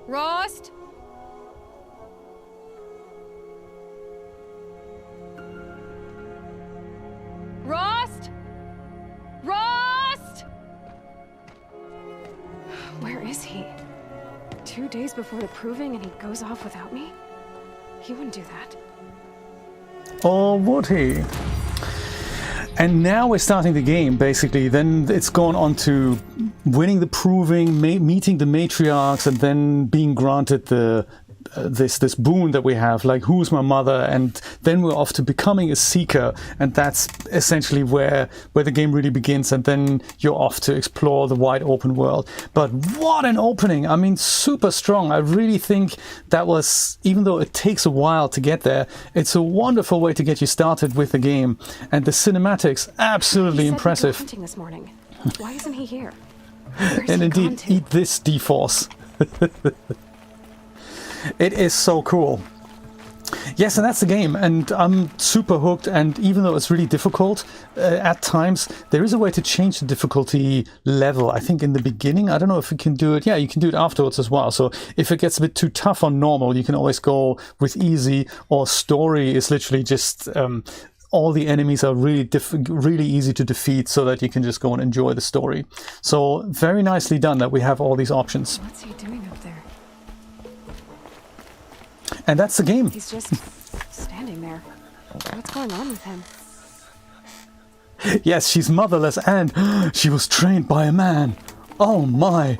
Rost? Rost? Rost? Where is he? 2 days before the proving and he goes off without me? He wouldn't do that. Or would he? And now we're starting the game, basically. Then it's gone on to winning the proving, meeting the matriarchs, and then being granted the this boon that we have, like who's my mother, and then we're off to becoming a seeker, and that's essentially where the game really begins, and then you're off to explore the wide open world. But what an opening! I mean, super strong. I really think that was, even though it takes a while to get there, it's a wonderful way to get you started with the game, and the cinematics absolutely impressive. Hunting this morning. Why isn't he here? And indeed, eat this, D-Force. It is so cool. Yes, and that's the game, and I'm super hooked, and even though it's really difficult at times, there is a way to change the difficulty level. I think in the beginning, I don't know if you can do it. Yeah, you can do it afterwards as well. So if it gets a bit too tough on normal, you can always go with easy, or story is literally just all the enemies are really easy to defeat, so that you can just go and enjoy the story. So very nicely done that we have all these options. What's he doing up there? And that's the game. He's just standing there. What's going on with him? Yes, she's motherless, and she was trained by a man. Oh my!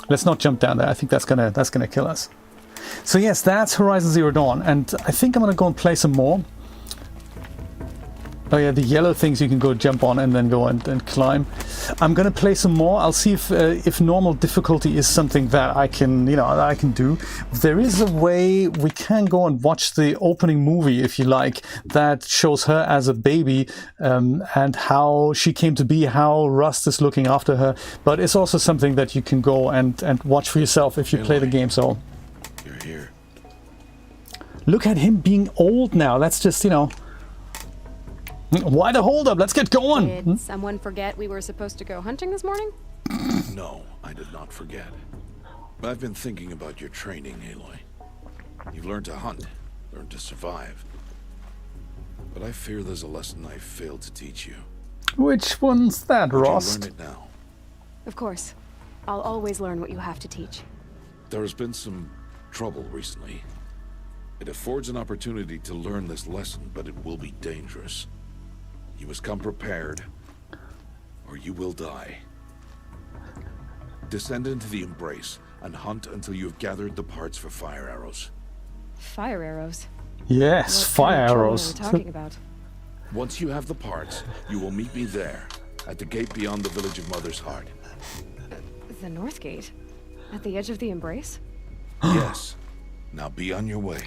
Let's not jump down there. I think that's gonna kill us. So yes, that's Horizon Zero Dawn, and I think I'm gonna go and play some more. Oh yeah, the yellow things you can go jump on and then go and climb. I'm gonna play some more. I'll see if normal difficulty is something that I can, that I can do. There is a way we can go and watch the opening movie, if you like, that shows her as a baby and how she came to be, how Rust is looking after her. But it's also something that you can go and watch for yourself if you play the game. So you're here. Look at him being old now. That's just, Why the hold up? Let's get going. Did someone forget we were supposed to go hunting this morning? No, I did not forget. I've been thinking about your training, Aloy. You've learned to hunt, learned to survive. But I fear there's a lesson I failed to teach you. Which one's that, Rost? Would you learn it now? Of course. I'll always learn what you have to teach. There has been some trouble recently. It affords an opportunity to learn this lesson, but it will be dangerous. You must come prepared, or you will die. Descend into the Embrace and hunt until you have gathered the parts for fire arrows. Fire arrows? Yes, fire arrows. What are we talking about? Once you have the parts, you will meet me there, at the gate beyond the village of Mother's Heart. The North Gate? At the edge of the Embrace? Yes. Now be on your way.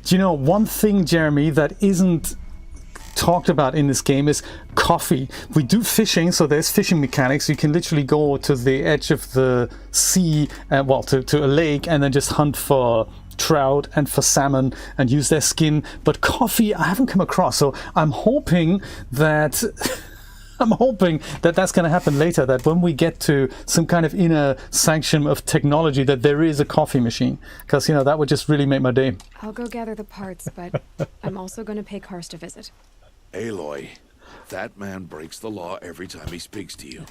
Do you know one thing, Jeremy, that isn't talked about in this game is coffee. We do fishing, so there's fishing mechanics. You can literally go to the edge of the sea, to a lake, and then just hunt for trout and for salmon and use their skin. But coffee, I haven't come across, so I'm hoping that... that's going to happen later, that when we get to some kind of inner sanction of technology, that there is a coffee machine. Because, that would just really make my day. I'll go gather the parts, but I'm also going to pay Karst a visit. Aloy, that man breaks the law every time he speaks to you.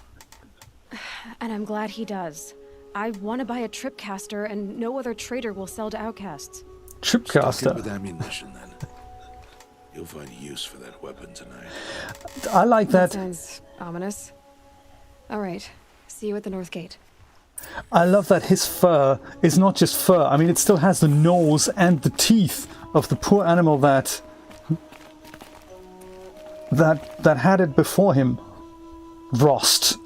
And I'm glad he does. I want to buy a tripcaster, and no other trader will sell to outcasts. Tripcaster? With ammunition, then. You'll find use for that weapon tonight. I like that. Sounds ominous. All right. See you at the North Gate. I love that his fur is not just fur. I mean, it still has the nose and the teeth of the poor animal that had it before him. Rost.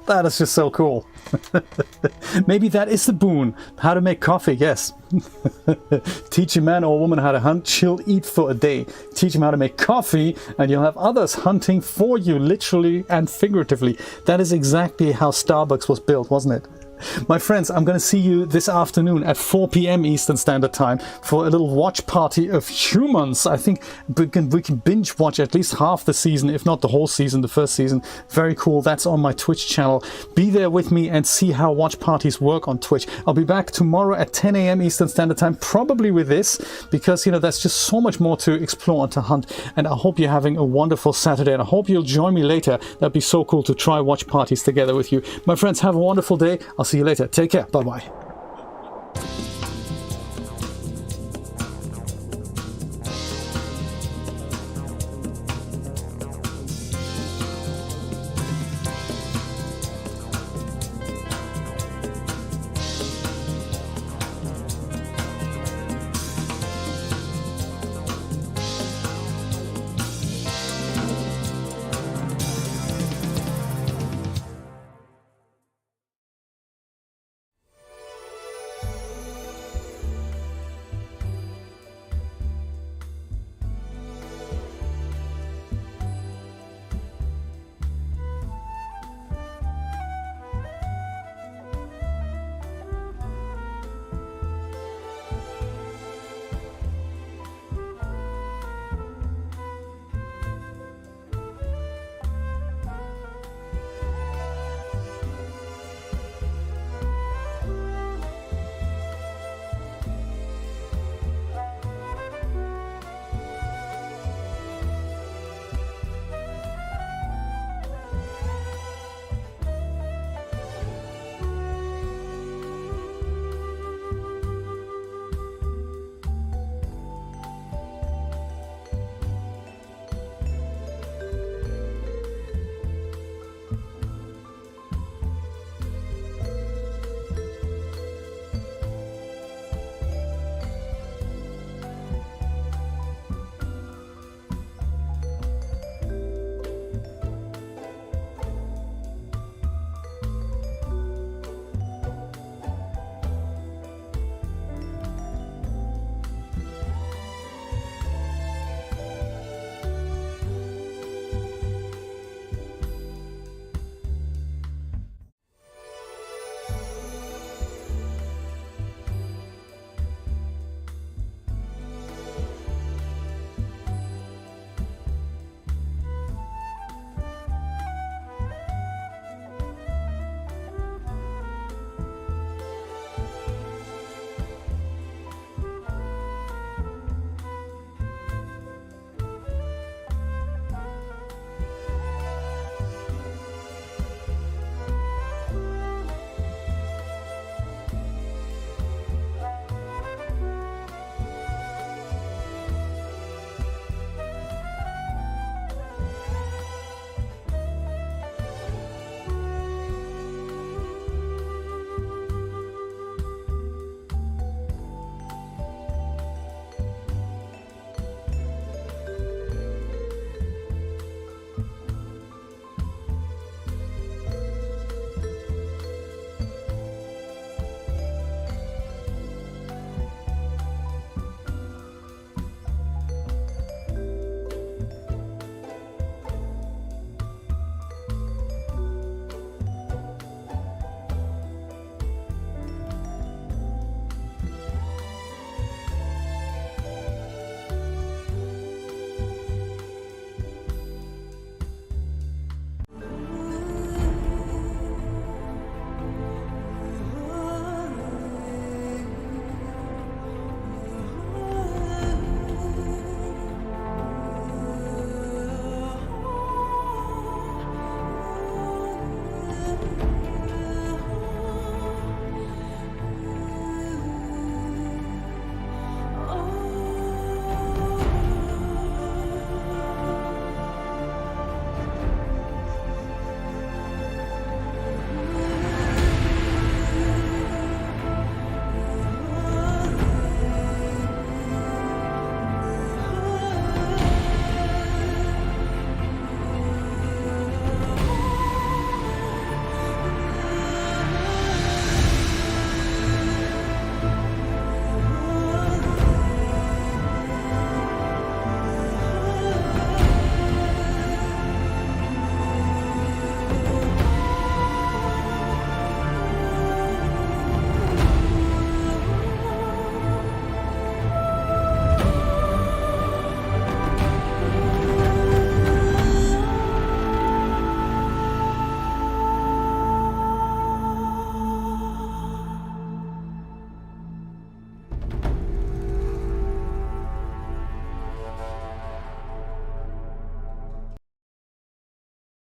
That is just so cool. Maybe that is the boon. How to make coffee, yes. Teach a man or woman how to hunt, she'll eat for a day. Teach him how to make coffee, and you'll have others hunting for you, literally and figuratively. That is exactly how Starbucks was built, wasn't it? My friends, I'm going to see you this afternoon at 4 p.m. Eastern Standard Time for a little watch party of Humans. I think we can binge watch at least half the season, if not the whole season, the first season. Very cool. That's on my Twitch channel. Be there with me and see how watch parties work on Twitch. I'll be back tomorrow at 10 a.m. Eastern Standard Time, probably with this, because, you know, there's just so much more to explore and to hunt. And I hope you're having a wonderful Saturday, and I hope you'll join me later. That'd be so cool to try watch parties together with you. My friends, have a wonderful day. I'll see you later. Take care. Bye-bye.